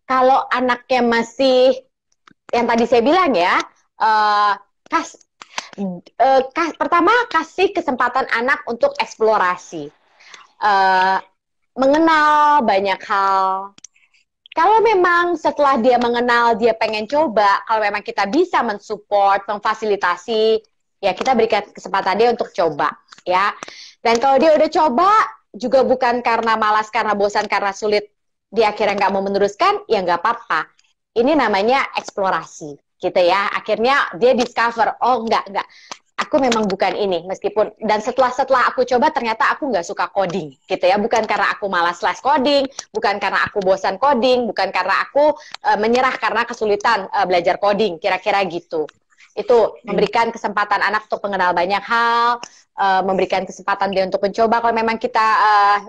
Kalau anaknya masih yang tadi saya bilang ya, pertama kasih kesempatan anak untuk eksplorasi, mengenal banyak hal. Kalau memang setelah dia mengenal, dia pengen coba, kalau memang kita bisa mensupport, memfasilitasi, ya kita berikan kesempatan dia untuk coba, ya. Dan kalau dia udah coba, juga bukan karena malas, karena bosan, karena sulit, dia akhirnya nggak mau meneruskan, ya nggak apa-apa. Ini namanya eksplorasi, gitu ya. Akhirnya dia discover, oh enggak, aku memang bukan ini, meskipun, dan setelah aku coba ternyata aku nggak suka coding, gitu ya. Bukan karena aku malas les coding, bukan karena aku bosan coding, bukan karena aku menyerah karena kesulitan belajar coding, kira-kira gitu. Itu memberikan kesempatan anak untuk mengenal banyak hal, memberikan kesempatan dia untuk mencoba kalau memang kita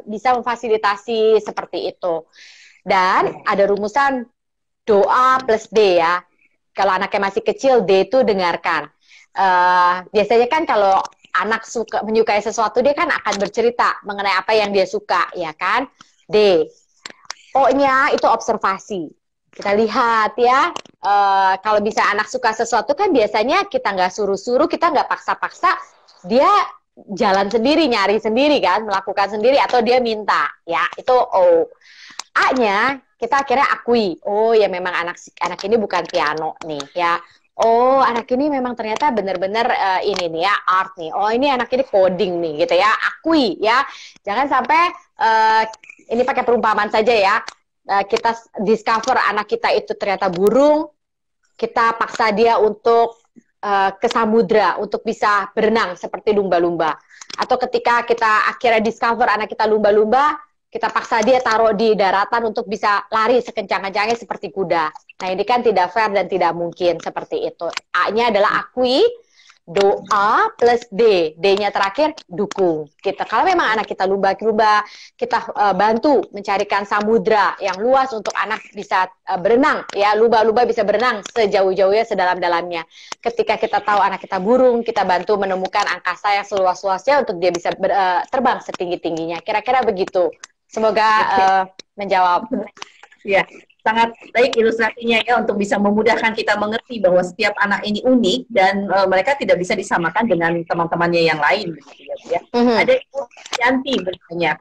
bisa memfasilitasi seperti itu. Dan ada rumusan doa plus D ya. Kalau anaknya masih kecil, D itu dengarkan. Biasanya kan kalau anak menyukai sesuatu, dia kan akan bercerita mengenai apa yang dia suka, ya kan? D. O-nya itu observasi. Kita lihat ya, kalau bisa anak suka sesuatu kan biasanya kita nggak suruh-suruh, kita nggak paksa-paksa, dia jalan sendiri, nyari sendiri kan, melakukan sendiri, atau dia minta, ya itu O. A-nya kita akhirnya akui, oh ya memang anak ini bukan piano nih ya. Oh, anak ini memang ternyata benar-benar ini nih ya, art nih. Oh, ini anak ini coding nih gitu ya. Akui ya. Jangan sampai ini pakai perumpamaan saja ya. Kita discover anak kita itu ternyata burung, kita paksa dia untuk ke samudra untuk bisa berenang seperti lumba-lumba. Atau ketika kita akhirnya discover anak kita lumba-lumba, kita paksa dia taruh di daratan untuk bisa lari sekencang-kencangnya seperti kuda. Nah, ini kan tidak fair dan tidak mungkin seperti itu. A-nya adalah akui, doa plus D. D-nya terakhir dukung. Kalau memang anak kita lumba-lumba, kita bantu mencarikan samudra yang luas untuk anak bisa berenang. Ya, lumba-lumba bisa berenang sejauh-jauhnya, sedalam-dalamnya. Ketika kita tahu anak kita burung, kita bantu menemukan angkasa yang seluas-luasnya untuk dia bisa terbang setinggi-tingginya. Kira-kira begitu. Semoga menjawab. Ya, sangat baik ilustrasinya ya untuk bisa memudahkan kita mengerti bahwa setiap anak ini unik dan mereka tidak bisa disamakan dengan teman-temannya yang lain. Ya. Ada Ibu Yanti bertanya.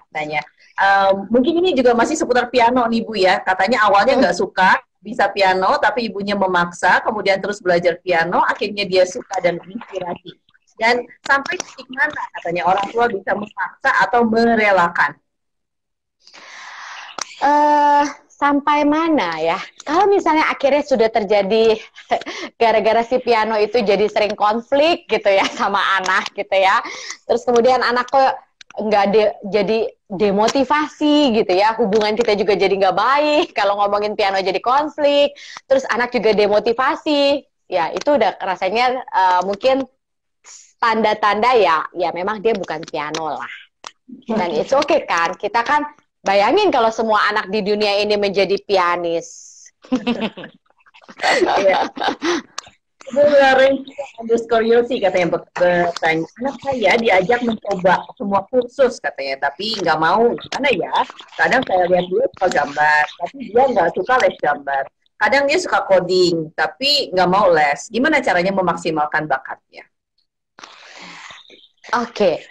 Mungkin ini juga masih seputar piano nih Bu ya. Katanya awalnya nggak suka bisa piano, tapi ibunya memaksa, kemudian terus belajar piano, akhirnya dia suka dan inspirasi. Dan sampai titik mana katanya orang tua bisa memaksa atau merelakan? Sampai mana ya? Kalau misalnya akhirnya sudah terjadi gara-gara si piano itu jadi sering konflik gitu ya sama anak gitu ya. Terus kemudian anak kok jadi demotivasi gitu ya. Hubungan kita juga jadi nggak baik. Kalau ngomongin piano jadi konflik. Terus anak juga demotivasi. Ya itu udah rasanya mungkin tanda-tanda ya memang dia bukan piano lah. Dan it's okay kan? Kita kan bayangin kalau semua anak di dunia ini menjadi pianis. Ibu Lorenzi katanya bertanya, anak saya diajak mencoba semua kursus katanya, tapi nggak mau. Gimana ya? Kadang saya lihat dia suka gambar, tapi dia nggak suka les gambar. Kadang dia suka coding, tapi nggak mau les. Gimana caranya memaksimalkan bakatnya? Oke,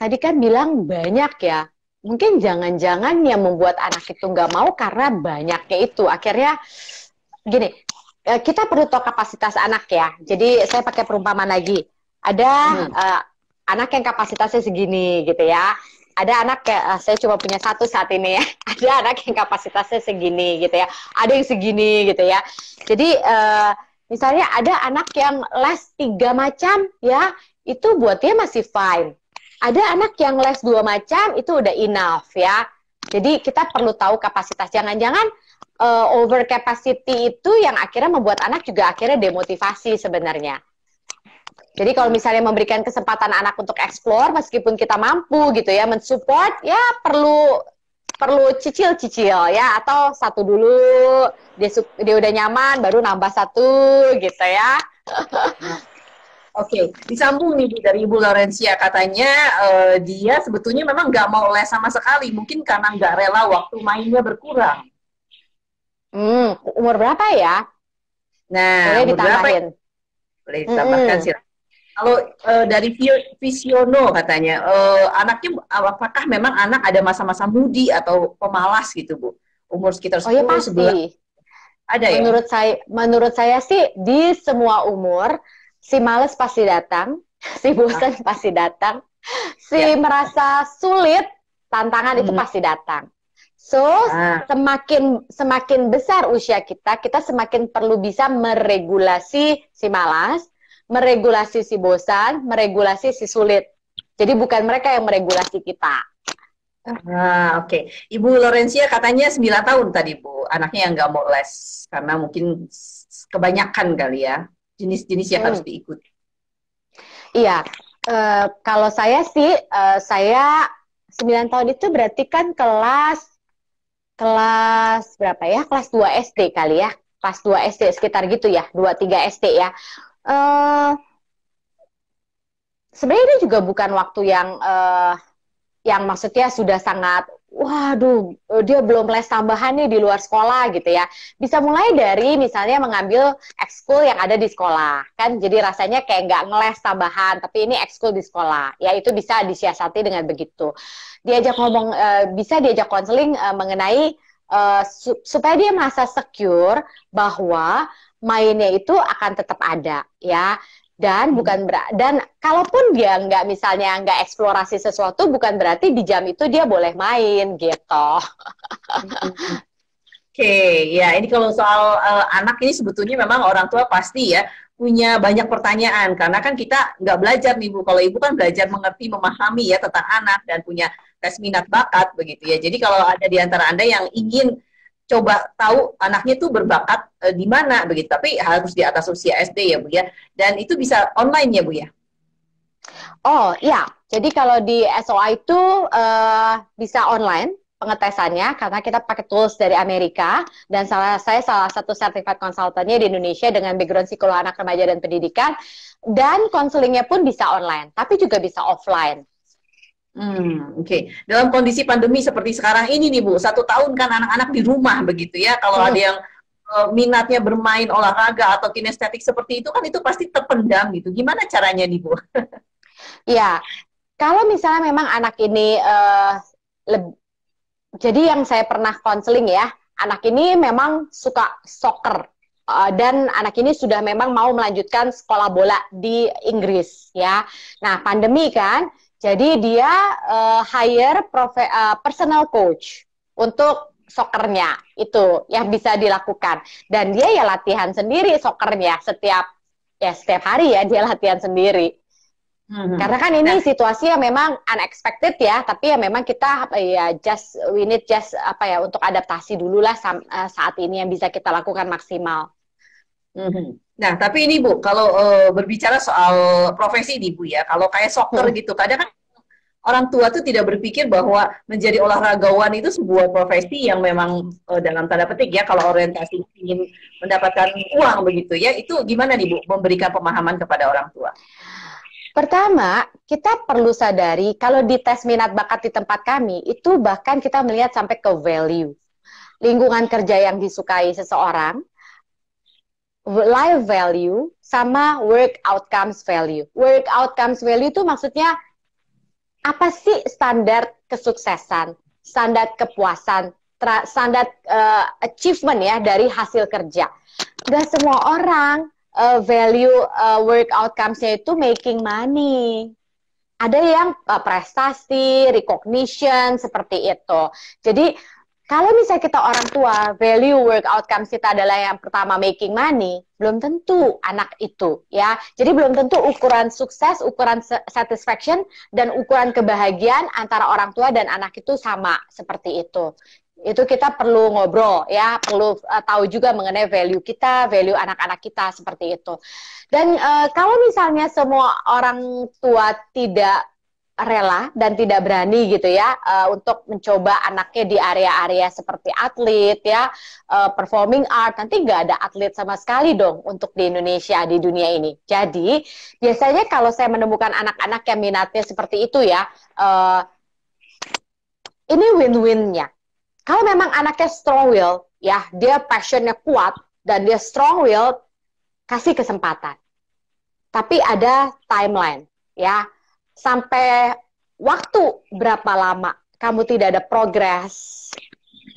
tadi kan bilang banyak ya. Mungkin jangan-jangan yang membuat anak itu nggak mau karena banyaknya itu. Akhirnya gini, kita perlu tahu kapasitas anak ya. Jadi saya pakai perumpamaan lagi. Ada anak yang kapasitasnya segini gitu ya. Ada anak saya cuma punya satu saat ini ya. Ada anak yang kapasitasnya segini gitu ya. Ada yang segini gitu ya. Jadi misalnya ada anak yang les 3 macam ya, itu buat dia masih fine. Ada anak yang les 2 macam, itu udah enough ya. Jadi kita perlu tahu kapasitas. Jangan-jangan over capacity itu yang akhirnya membuat anak juga akhirnya demotivasi sebenarnya. Jadi kalau misalnya memberikan kesempatan anak untuk explore, meskipun kita mampu gitu ya, mensupport, ya perlu cicil-cicil ya. Atau satu dulu, dia udah nyaman, baru nambah 1 gitu ya. Oke, disambung nih Bu, dari Ibu Lorenzia, katanya dia sebetulnya memang nggak mau les sama sekali, mungkin karena nggak rela waktu mainnya berkurang. Umur berapa ya? Nah, boleh ditambahin. Boleh ditambahkan sih. Kalau dari Visiono katanya, anaknya apakah memang anak ada masa-masa mudi atau pemalas gitu Bu? Umur sekitar 10, ya pasti. 11. Ada ya? Menurut saya sih di semua umur, si males pasti datang, si bosan pasti datang, si merasa sulit, tantangan itu pasti datang. So, semakin besar usia kita semakin perlu bisa meregulasi si malas, meregulasi si bosan, meregulasi si sulit. Jadi bukan mereka yang meregulasi kita. Oke. Ibu Lorenzia katanya 9 tahun tadi Bu, anaknya yang nggak mau les, karena mungkin kebanyakan kali ya. Jenis-jenis yang harus diikuti. Iya, kalau saya sih, saya 9 tahun itu berarti kan kelas berapa ya? Kelas 2 SD kali ya. Kelas 2 SD sekitar gitu ya, 2-3 SD ya. sebenarnya ini juga bukan waktu yang maksudnya sudah sangat, waduh, dia belum les tambahan nih di luar sekolah gitu ya. Bisa mulai dari misalnya mengambil ekskul yang ada di sekolah, kan jadi rasanya kayak nggak ngeles tambahan, tapi ini ekskul di sekolah, ya itu bisa disiasati dengan begitu. Diajak ngomong, bisa diajak konseling mengenai supaya dia merasa secure bahwa mainnya itu akan tetap ada, ya. Dan bukan dan kalaupun dia nggak misalnya nggak eksplorasi sesuatu, bukan berarti di jam itu dia boleh main gitu. Oke, ya ini kalau soal anak ini sebetulnya memang orang tua pasti ya punya banyak pertanyaan karena kan kita nggak belajar nih Bu. Kalau Ibu kan belajar mengerti, memahami ya tentang anak dan punya tes minat bakat begitu ya. Jadi kalau ada di antara Anda yang ingin coba tahu anaknya tuh berbakat di mana begitu, tapi harus di atas usia SD ya Bu ya. Dan itu bisa online ya Bu ya. Oh ya, jadi kalau di SOA itu bisa online pengetesannya karena kita pakai tools dari Amerika dan saya salah satu certified consultantnya di Indonesia dengan background psikolog anak remaja dan pendidikan, dan konselingnya pun bisa online tapi juga bisa offline. Oke. Dalam kondisi pandemi seperti sekarang ini nih Bu, 1 tahun kan anak-anak di rumah begitu ya. Kalau ada yang minatnya bermain olahraga atau kinestetik seperti itu kan itu pasti terpendam gitu. Gimana caranya nih Bu? Ya, kalau misalnya memang anak ini jadi yang saya pernah konseling ya, anak ini memang suka soccer, dan anak ini sudah memang mau melanjutkan sekolah bola di Inggris ya. Nah, pandemi kan, jadi dia hire personal coach untuk soccernya, itu yang bisa dilakukan. Dan dia ya latihan sendiri soccernya setiap hari ya dia latihan sendiri. Karena kan ini situasi yang memang unexpected ya, tapi ya memang kita ya we need apa ya untuk adaptasi dulu lah saat ini yang bisa kita lakukan maksimal. Nah, tapi ini Bu, kalau berbicara soal profesi nih Bu ya, kalau kayak soccer gitu, kadang kan orang tua tuh tidak berpikir bahwa menjadi olahragawan itu sebuah profesi yang memang dalam tanda petik ya, kalau orientasi ingin mendapatkan uang begitu ya, itu gimana nih Bu, memberikan pemahaman kepada orang tua? Pertama, kita perlu sadari kalau di tes minat bakat di tempat kami, itu bahkan kita melihat sampai ke value. Lingkungan kerja yang disukai seseorang, life value, sama work outcomes value. Work outcomes value itu maksudnya, apa sih standar kesuksesan, standar kepuasan, standar achievement ya dari hasil kerja. Gak semua orang value work outcomes-nya itu making money. Ada yang prestasi, recognition, seperti itu. Jadi, kalau misalnya kita orang tua, value work outcomes kita adalah yang pertama making money, belum tentu anak itu, ya. Jadi, belum tentu ukuran sukses, ukuran satisfaction, dan ukuran kebahagiaan antara orang tua dan anak itu sama, seperti itu. Itu kita perlu ngobrol ya, perlu tahu juga mengenai value kita, value anak-anak kita seperti itu. Dan kalau misalnya semua orang tua tidak rela dan tidak berani gitu ya untuk mencoba anaknya di area-area seperti atlet ya, performing art, nanti nggak ada atlet sama sekali dong untuk di Indonesia, di dunia ini. Jadi biasanya kalau saya menemukan anak-anak yang minatnya seperti itu ya, ini win-winnya. Kalau memang anaknya strong will, ya dia passionnya kuat dan dia strong will, kasih kesempatan. Tapi ada timeline, ya. Sampai waktu berapa lama kamu tidak ada progress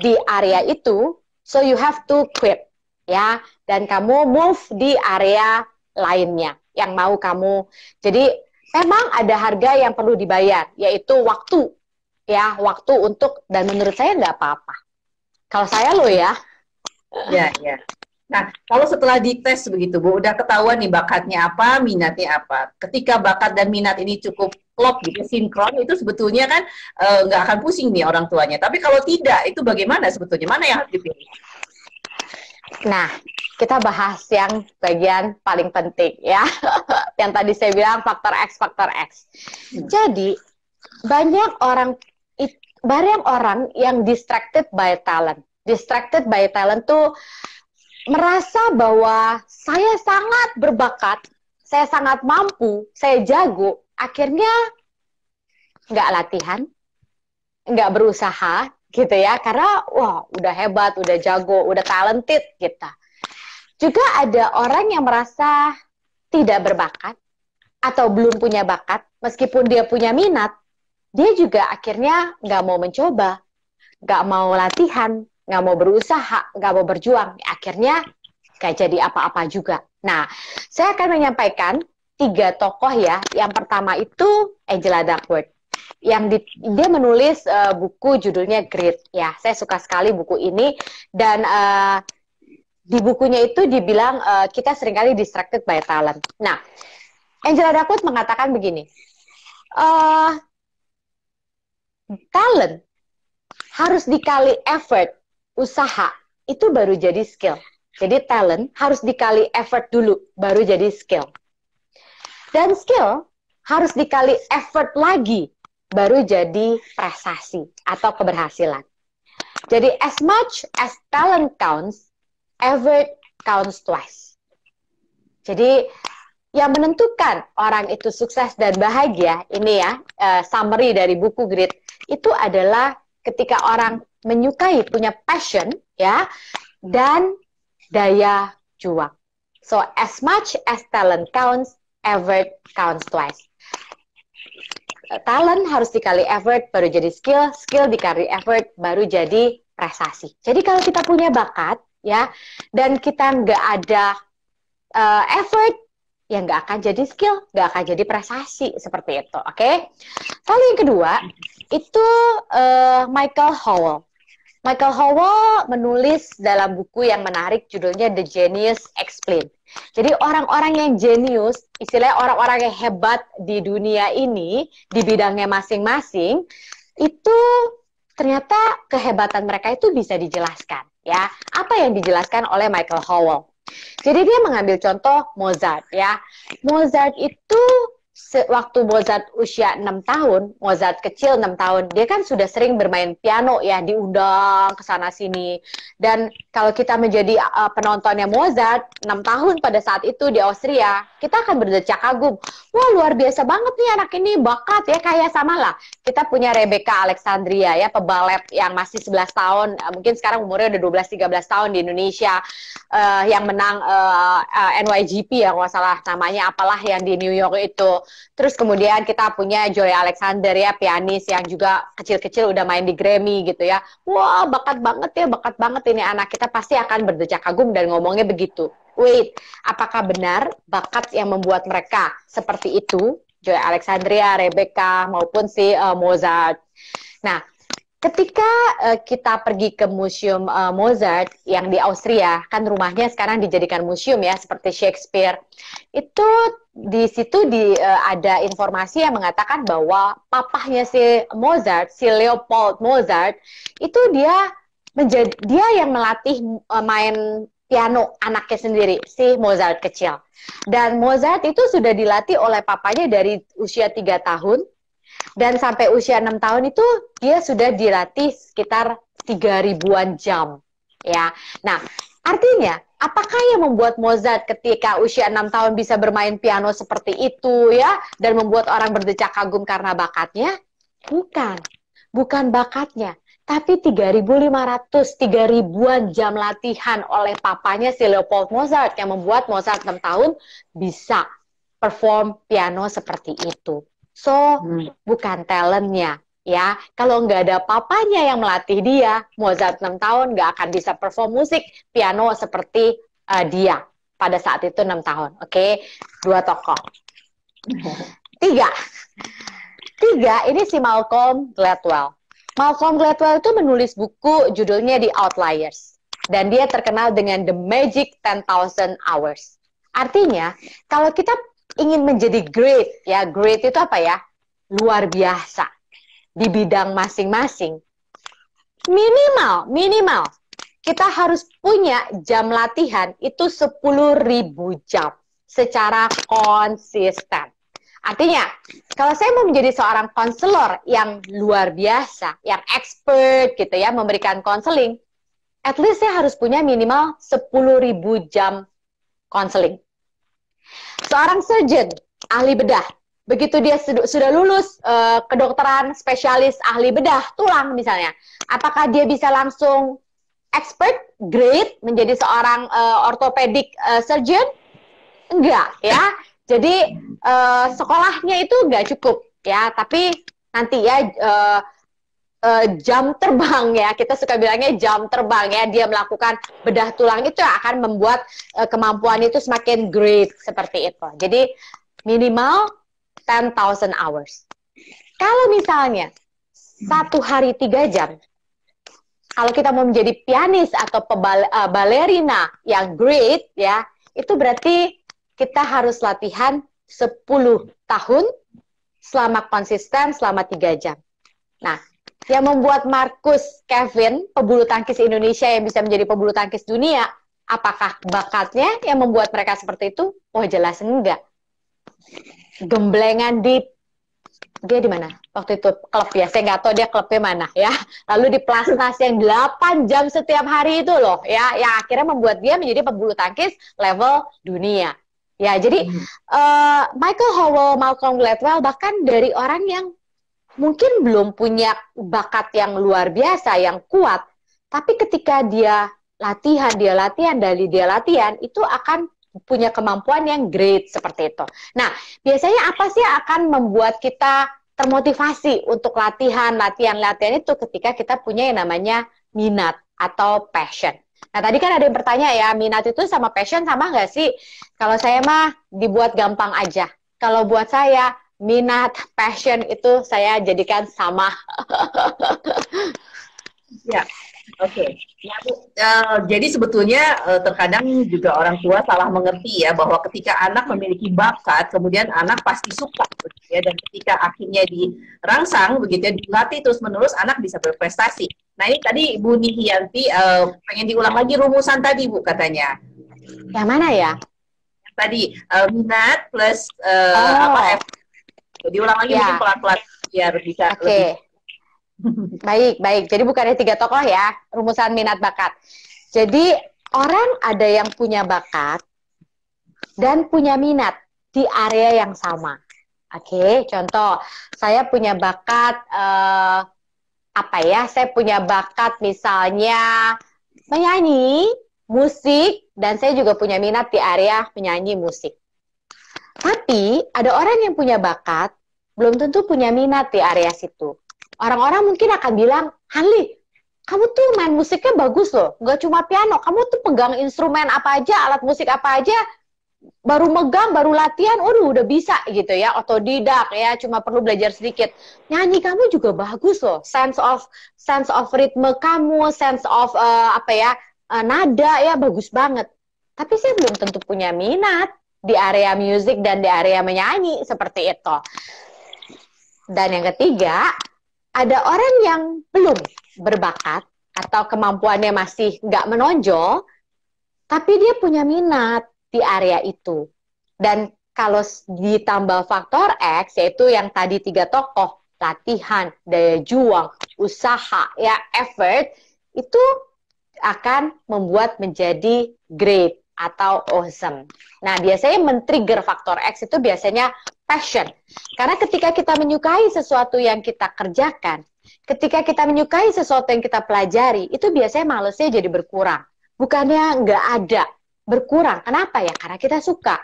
di area itu, so you have to quit, ya. Dan kamu move di area lainnya yang mau kamu. Jadi memang ada harga yang perlu dibayar, yaitu waktu. Ya, waktu untuk, dan menurut saya nggak apa-apa. Kalau saya loh ya. Ya, ya. Nah, kalau setelah dites begitu, Bu, udah ketahuan nih bakatnya apa, minatnya apa. Ketika bakat dan minat ini cukup klop gitu, sinkron, itu sebetulnya kan nggak akan pusing nih orang tuanya. Tapi kalau tidak, itu bagaimana sebetulnya? Mana yang harus dipilih? Nah, kita bahas yang bagian paling penting ya. Yang tadi saya bilang faktor X, faktor X. Jadi, banyak orang yang distracted by talent. Distracted by talent tuh merasa bahwa saya sangat berbakat, saya sangat mampu, saya jago, akhirnya nggak latihan, nggak berusaha gitu ya, karena wah udah hebat, udah jago, udah talented gitu. Juga ada orang yang merasa tidak berbakat atau belum punya bakat, meskipun dia punya minat, dia juga akhirnya nggak mau mencoba, nggak mau latihan, nggak mau berusaha, nggak mau berjuang. Akhirnya nggak jadi apa-apa juga. Nah, saya akan menyampaikan 3 tokoh ya. Yang pertama itu Angela Duckworth. Dia menulis buku judulnya Grit. Ya, saya suka sekali buku ini. Dan di bukunya itu dibilang kita seringkali distracted by talent. Nah, Angela Duckworth mengatakan begini, talent harus dikali effort, usaha, itu baru jadi skill. Jadi talent harus dikali effort dulu, baru jadi skill. Dan skill harus dikali effort lagi, baru jadi prestasi atau keberhasilan. Jadi as much as talent counts, effort counts twice. Jadi yang menentukan orang itu sukses dan bahagia, ini ya summary dari buku Grit, itu adalah ketika orang menyukai, punya passion, ya, dan daya juang. So as much as talent counts, effort counts twice. Talent harus dikali effort baru jadi skill, skill dikali effort baru jadi prestasi. Jadi kalau kita punya bakat, ya, dan kita nggak ada effort, ya nggak akan jadi skill, nggak akan jadi prestasi, seperti itu, oke? Lalu yang kedua, itu Michael Howell. Michael Howell menulis dalam buku yang menarik, judulnya The Genius Explained. Jadi orang-orang yang jenius, istilahnya orang-orang yang hebat di dunia ini, di bidangnya masing-masing, itu ternyata kehebatan mereka itu bisa dijelaskan, ya. Apa yang dijelaskan oleh Michael Howell? Jadi dia mengambil contoh Mozart, ya. Mozart itu waktu Mozart usia 6 tahun, Mozart kecil 6 tahun, dia kan sudah sering bermain piano ya, diundang ke sana sini. Dan kalau kita menjadi penontonnya Mozart 6 tahun pada saat itu di Austria, kita akan berdecak kagum. Wah, luar biasa banget nih anak ini, bakat ya, kayak sama lah. Kita punya Rebecca Alexandria ya, pebalet yang masih 11 tahun, mungkin sekarang umurnya udah 12-13 tahun di Indonesia, yang menang NYGP ya, kalau salah namanya, apalah yang di New York itu. Terus kemudian kita punya Joy Alexander ya, pianis yang juga kecil-kecil udah main di Grammy gitu ya. Wah, bakat banget ya, bakat banget ini anak. Kita pasti akan berdecak kagum dan ngomongnya begitu. Wait, apakah benar bakat yang membuat mereka seperti itu? Joy Alexandria, Rebecca, maupun si Mozart. Nah, ketika kita pergi ke museum Mozart yang di Austria, kan rumahnya sekarang dijadikan museum ya, seperti Shakespeare. Itu di situ ada informasi yang mengatakan bahwa papahnya si Mozart, si Leopold Mozart, itu dia yang melatih main piano anaknya sendiri, si Mozart kecil. Dan Mozart itu sudah dilatih oleh papanya dari usia 3 tahun. Dan sampai usia 6 tahun itu dia sudah dilatih sekitar 3.000-an jam. Ya. Nah, artinya apakah yang membuat Mozart ketika usia 6 tahun bisa bermain piano seperti itu ya, dan membuat orang berdecak kagum karena bakatnya? Bukan. Bukan bakatnya, tapi 3.500, 3.000-an jam latihan oleh papanya si Leopold Mozart yang membuat Mozart 6 tahun bisa perform piano seperti itu. So, bukan talentnya, ya. Kalau nggak ada papanya yang melatih dia, Mozart 6 tahun nggak akan bisa perform musik piano seperti dia pada saat itu 6 tahun. Oke, 2 tokoh. 3, ini si Malcolm Gladwell. Malcolm Gladwell itu menulis buku judulnya The Outliers. Dan dia terkenal dengan The Magic 10,000 Hours. Artinya, kalau kita ingin menjadi great, ya, great itu apa ya? Luar biasa di bidang masing-masing. Minimal kita harus punya jam latihan itu 10.000 jam secara konsisten. Artinya, kalau saya mau menjadi seorang konselor yang luar biasa, yang expert gitu ya, memberikan konseling, at least saya harus punya minimal 10.000 jam konseling. Seorang surgeon, ahli bedah, begitu dia sudah lulus kedokteran spesialis ahli bedah tulang misalnya, apakah dia bisa langsung expert grade menjadi seorang orthopedic surgeon? Enggak ya. Jadi sekolahnya itu enggak cukup ya, tapi nanti ya jam terbang ya, kita suka bilangnya jam terbang ya, dia melakukan bedah tulang itu akan membuat kemampuan itu semakin great seperti itu. Jadi minimal 10,000 hours. Kalau misalnya 1 hari 3 jam, kalau kita mau menjadi pianis atau balerina yang great ya, itu berarti kita harus latihan 10 tahun selama konsisten selama 3 jam. Nah, yang membuat Marcus Kevin, pebulu tangkis Indonesia yang bisa menjadi pebulu tangkis dunia, apakah bakatnya yang membuat mereka seperti itu? Oh, jelas enggak. Gemblengan dia di mana? Waktu itu klub ya, saya nggak tahu dia klubnya mana ya. Lalu di Plasnas yang 8 jam setiap hari itu loh ya, yang akhirnya membuat dia menjadi pebulu tangkis level dunia. Ya, jadi Michael Howell, Malcolm Gladwell, bahkan dari orang yang mungkin belum punya bakat yang luar biasa, yang kuat, tapi ketika dia latihan, itu akan punya kemampuan yang great seperti itu. Nah, biasanya apa sih yang akan membuat kita termotivasi untuk latihan itu ketika kita punya yang namanya minat atau passion. Nah, tadi kan ada yang bertanya ya, minat itu sama passion sama nggak sih? Kalau saya mah dibuat gampang aja. Kalau buat saya, minat, passion itu saya jadikan sama. Ya, oke. Ya, Bu. Jadi sebetulnya terkadang juga orang tua salah mengerti ya bahwa ketika anak memiliki bakat, kemudian anak pasti suka, ya, dan ketika akhirnya dirangsang begitu ya, dilatih terus-menerus, anak bisa berprestasi. Nah, ini tadi Bu Nihianti pengen diulang lagi rumusan tadi, Bu, katanya. Yang mana ya? Tadi minat plus apa? Diulang lagi mungkin pelan-pelan biar bisa lebih. Baik. Jadi bukannya 3 tokoh ya, rumusan minat bakat. Jadi orang ada yang punya bakat dan punya minat di area yang sama. Oke, contoh saya punya bakat saya punya bakat misalnya menyanyi, musik, dan saya juga punya minat di area menyanyi musik. Tapi ada orang yang punya bakat, belum tentu punya minat di area situ. Orang-orang mungkin akan bilang, Hanli, kamu tuh main musiknya bagus loh, nggak cuma piano, kamu tuh pegang instrumen apa aja, alat musik apa aja, baru megang, baru latihan, udah bisa gitu ya, otodidak ya, cuma perlu belajar sedikit. Nyanyi kamu juga bagus loh, sense of ritme kamu, sense of nada ya, bagus banget. Tapi saya belum tentu punya minat di area musik dan di area menyanyi seperti itu. Dan yang ketiga, ada orang yang belum berbakat atau kemampuannya masih nggak menonjol, tapi dia punya minat di area itu. Dan kalau ditambah faktor X, yaitu yang tadi 3 tokoh, latihan, daya juang, usaha, ya effort, itu akan membuat menjadi great atau awesome. Nah, biasanya men-trigger faktor X itu biasanya passion. Karena ketika kita menyukai sesuatu yang kita kerjakan, ketika kita menyukai sesuatu yang kita pelajari, itu biasanya malesnya jadi berkurang. Bukannya nggak ada, berkurang. Kenapa ya? Karena kita suka.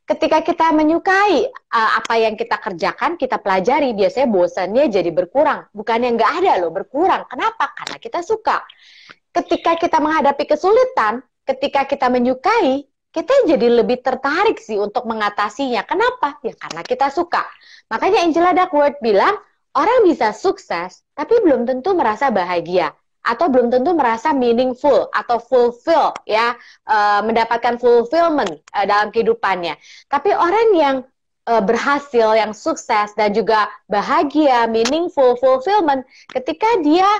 Ketika kita menyukai apa yang kita kerjakan, kita pelajari, biasanya bosannya jadi berkurang. Bukannya nggak ada loh, berkurang. Kenapa? Karena kita suka. Ketika kita menghadapi kesulitan, ketika kita menyukai, kita jadi lebih tertarik sih untuk mengatasinya. Kenapa? Ya karena kita suka. Makanya Angela Duckworth bilang, orang bisa sukses, tapi belum tentu merasa bahagia. Atau belum tentu merasa meaningful atau fulfill, ya, mendapatkan fulfillment dalam kehidupannya. Tapi orang yang berhasil, yang sukses, dan juga bahagia, meaningful, fulfillment, ketika dia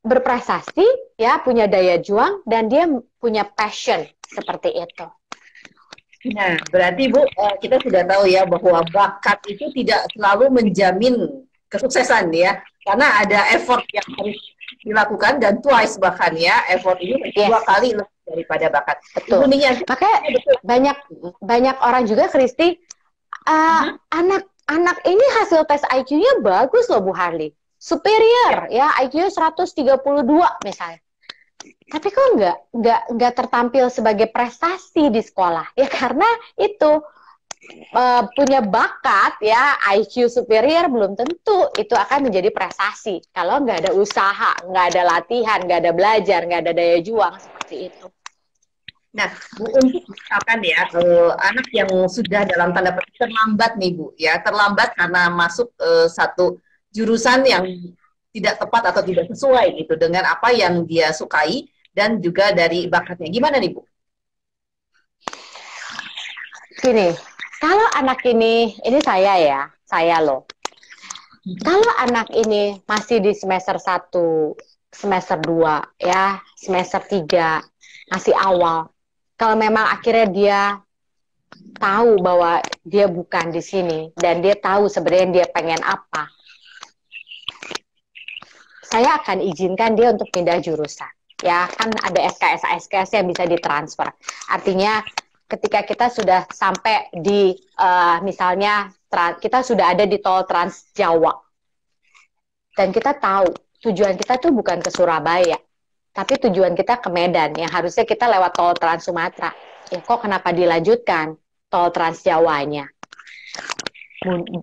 berprestasi, ya, punya daya juang, dan dia punya passion seperti itu. Nah, berarti Bu, kita sudah tahu ya bahwa bakat itu tidak selalu menjamin kesuksesan ya, karena ada effort yang harus dilakukan dan twice bahkan ya, effort ini 2 kali lebih daripada bakat. Betul. Makanya banyak orang juga, Kristi, Anak-anak ini hasil tes IQ-nya bagus loh Bu Harley. Superior ya, IQ-nya 132 misalnya. Tapi kok nggak tertampil sebagai prestasi di sekolah? Ya karena itu punya bakat ya, IQ superior belum tentu itu akan menjadi prestasi kalau nggak ada usaha, nggak ada latihan, nggak ada belajar, nggak ada daya juang seperti itu. Nah, Bu, untuk misalkan ya anak yang sudah dalam tanda petik terlambat nih Bu, ya terlambat karena masuk satu jurusan yang tidak tepat atau tidak sesuai gitu dengan apa yang dia sukai dan juga dari bakatnya. Gimana nih Bu? Gini, kalau anak ini saya loh. Kalau anak ini masih di semester 1, semester 2, ya, semester 3, masih awal. Kalau memang akhirnya dia tahu bahwa dia bukan di sini dan dia tahu sebenarnya dia pengen apa, saya akan izinkan dia untuk pindah jurusan. Ya, kan ada SKS yang bisa ditransfer. Artinya ketika kita sudah sampai di misalnya kita sudah ada di tol Trans Jawa dan kita tahu tujuan kita tuh bukan ke Surabaya, tapi tujuan kita ke Medan yang harusnya kita lewat tol Trans Sumatera. Ya kok kenapa dilanjutkan tol Trans Jawanya?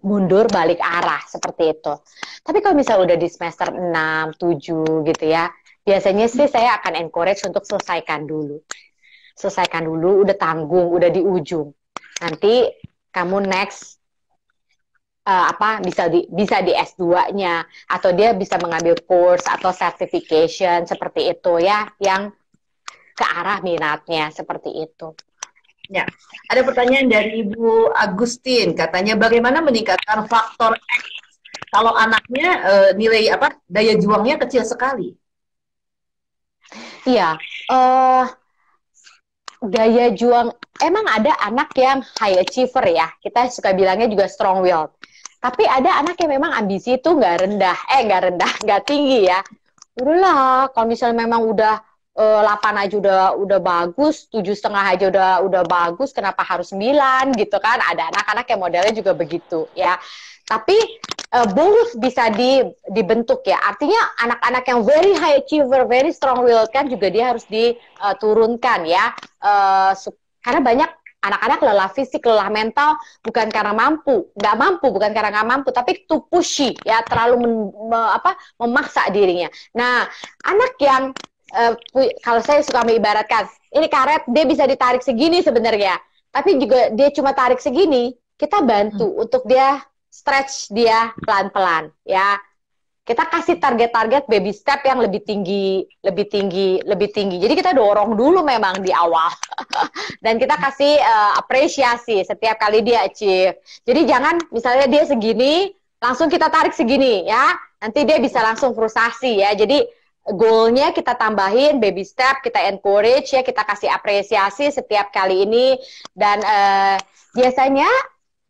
Mundur balik arah seperti itu. Tapi kalau misalnya udah di semester 6, 7 gitu ya, biasanya sih saya akan encourage untuk selesaikan dulu. Selesaikan dulu, udah tanggung, udah di ujung. Nanti kamu next bisa di S2-nya atau dia bisa mengambil course atau certification seperti itu ya, yang ke arah minatnya seperti itu. Ya, ada pertanyaan dari Ibu Agustin, katanya bagaimana meningkatkan faktor X kalau anaknya nilai daya juangnya kecil sekali? Iya, daya juang emang ada anak yang high achiever ya, kita suka bilangnya juga strong willed. Tapi ada anak yang memang ambisi itu nggak tinggi ya. Udahlah, kalau misalnya memang udah 8 aja udah bagus, 7,5 aja udah bagus, kenapa harus 9 gitu kan? Ada anak-anak yang modelnya juga begitu ya. Tapi both bisa dibentuk ya. Artinya anak-anak yang very high achiever, very strong willed kan juga dia harus diturunkan ya. Karena banyak anak-anak lelah fisik, lelah mental bukan karena bukan karena nggak mampu, tapi too pushy ya, terlalu memaksa dirinya. Nah, anak yang kalau saya suka mengibaratkan, ini karet dia bisa ditarik segini sebenarnya, tapi juga dia cuma tarik segini, kita bantu untuk dia stretch dia pelan-pelan ya. Kita kasih target-target baby step yang lebih tinggi. Jadi kita dorong dulu memang di awal. Dan kita kasih apresiasi setiap kali dia achieve. Jadi jangan misalnya dia segini, langsung kita tarik segini ya. Nanti dia bisa langsung frustasi ya. Jadi goalnya kita tambahin baby step, kita encourage ya, kita kasih apresiasi setiap kali ini. Dan biasanya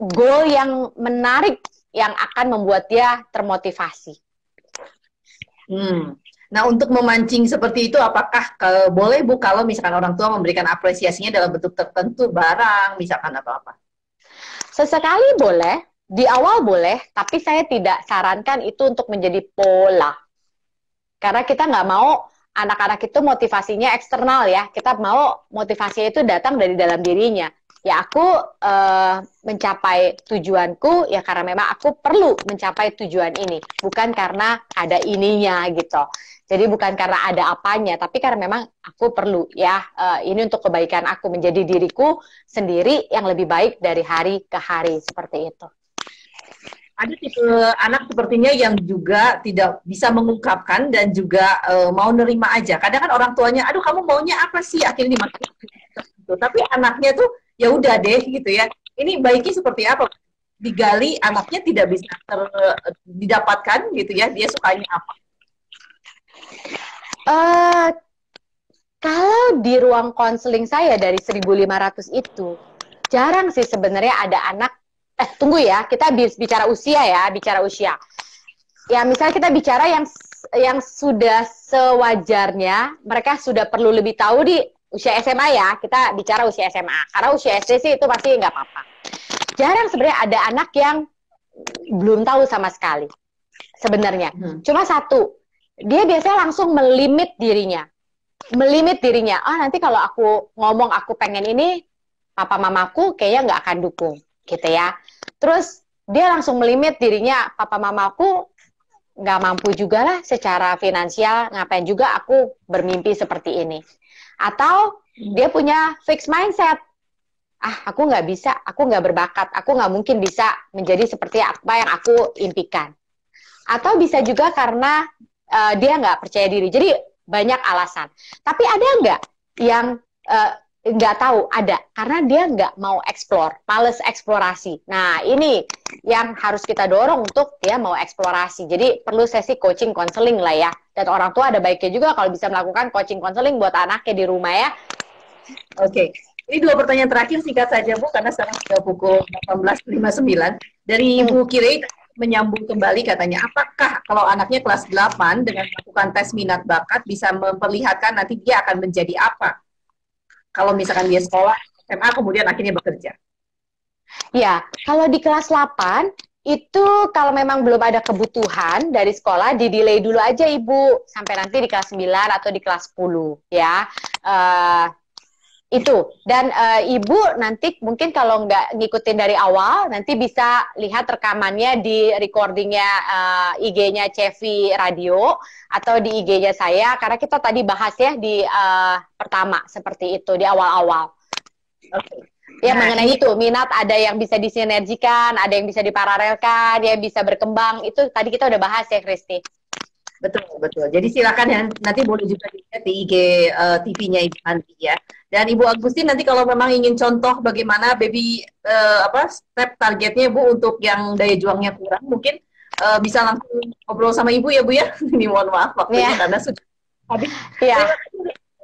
goal yang menarik yang akan membuat dia termotivasi. Nah, untuk memancing seperti itu, apakah boleh Bu kalau misalkan orang tua memberikan apresiasinya dalam bentuk tertentu, barang, misalkan atau apa? Sesekali boleh, di awal boleh, tapi saya tidak sarankan itu untuk menjadi pola. Karena kita nggak mau anak-anak itu motivasinya eksternal ya, kita mau motivasinya itu datang dari dalam dirinya. Ya aku mencapai tujuanku ya karena memang aku perlu mencapai tujuan ini, bukan karena ada ininya gitu. Jadi bukan karena ada apanya, tapi karena memang aku perlu ya, ini untuk kebaikan aku, menjadi diriku sendiri yang lebih baik dari hari ke hari, seperti itu. Ada tipe anak sepertinya yang juga tidak bisa mengungkapkan dan juga mau nerima aja. Kadang kan orang tuanya, aduh kamu maunya apa sih, akhirnya dimasukin gitu. Tapi anaknya tuh ya udah deh gitu ya. Ini baiknya seperti apa? Digali, anaknya tidak bisa didapatkan gitu ya. Dia sukanya apa? Kalau di ruang konseling saya dari 1.500 itu jarang sih sebenarnya ada anak. Tunggu ya, kita bicara usia ya, bicara usia. Ya misalnya kita bicara yang sudah sewajarnya, mereka sudah perlu lebih tahu di usia SMA ya, kita bicara usia SMA. Karena usia SD sih itu pasti nggak apa-apa. jarang sebenarnya ada anak yang belum tahu sama sekali sebenarnya. Cuma satu, dia biasanya langsung melimit dirinya. Nanti kalau aku ngomong aku pengen ini, papa mamaku kayaknya nggak akan dukung, gitu ya. Terus dia langsung melimit dirinya, papa mamaku nggak mampu juga lah secara finansial, ngapain juga aku bermimpi seperti ini. Atau dia punya fixed mindset, aku nggak bisa, aku nggak berbakat, aku nggak mungkin bisa menjadi seperti apa yang aku impikan. Atau bisa juga karena dia nggak percaya diri. Jadi banyak alasan. Tapi ada nggak yang nggak tahu? Ada, karena dia nggak mau explore, males eksplorasi. Nah, ini yang harus kita dorong untuk dia mau eksplorasi. Jadi perlu sesi coaching konseling lah ya. Dan orang tua ada baiknya juga kalau bisa melakukan coaching konseling buat anaknya di rumah ya. Oke. Ini 2 pertanyaan terakhir singkat saja Bu, karena sekarang sudah pukul 18.59. Dari Ibu Kirei menyambung kembali katanya, apakah kalau anaknya kelas 8 dengan melakukan tes minat bakat bisa memperlihatkan nanti dia akan menjadi apa? Kalau misalkan dia sekolah, SMA, kemudian akhirnya bekerja. Ya, kalau di kelas 8, itu kalau memang belum ada kebutuhan dari sekolah, di-delay dulu aja Ibu, sampai nanti di kelas 9 atau di kelas 10, ya. Itu. Dan Ibu nanti mungkin kalau nggak ngikutin dari awal, nanti bisa lihat rekamannya di recordingnya IG-nya Cevi Radio atau di IG-nya saya, karena kita tadi bahas ya di pertama seperti itu di awal-awal. Ya, mengenai itu minat ada yang bisa disinergikan, ada yang bisa diparalelkan, yang bisa berkembang. Itu tadi kita udah bahas ya, Kristi. Betul, betul. Jadi silakan ya, nanti boleh juga dilihat di IG TV-nya Ibu Hanti ya. Dan Ibu Agustin nanti kalau memang ingin contoh bagaimana baby step targetnya Bu untuk yang daya juangnya kurang, mungkin bisa langsung ngobrol sama Ibu ya Bu ya. Ini mohon maaf waktunya karena sudah habis.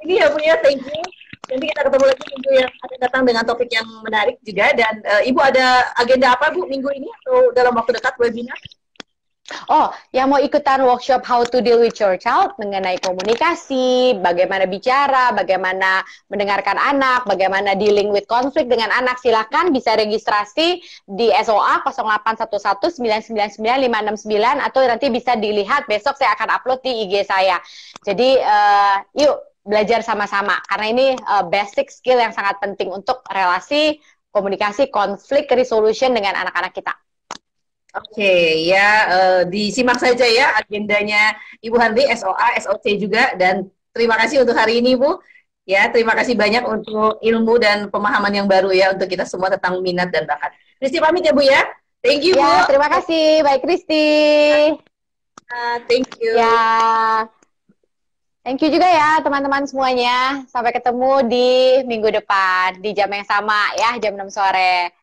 Ini ya Bu ya, thank you. Nanti kita ketemu lagi minggu yang akan datang dengan topik yang menarik juga. Dan Ibu ada agenda apa Bu minggu ini atau dalam waktu dekat webinar? Oh, yang mau ikutan workshop How to Deal with Your Child mengenai komunikasi, bagaimana bicara, bagaimana mendengarkan anak, bagaimana dealing with konflik dengan anak, silakan bisa registrasi di SOA 0811999569 atau nanti bisa dilihat besok saya akan upload di IG saya. Jadi yuk belajar sama-sama karena ini basic skill yang sangat penting untuk relasi, komunikasi, konflik resolution dengan anak-anak kita. Oke, ya disimak saja ya agendanya Ibu Hanti, SOA, SOC juga, dan terima kasih untuk hari ini Bu. Ya, terima kasih banyak untuk ilmu dan pemahaman yang baru ya untuk kita semua tentang minat dan bakat. Kristi pamit ya Bu ya. Thank you Bu. Ya, terima kasih. Baik Kristi. Thank you. Ya. Thank you juga ya teman-teman semuanya. Sampai ketemu di minggu depan di jam yang sama ya, jam 6 sore.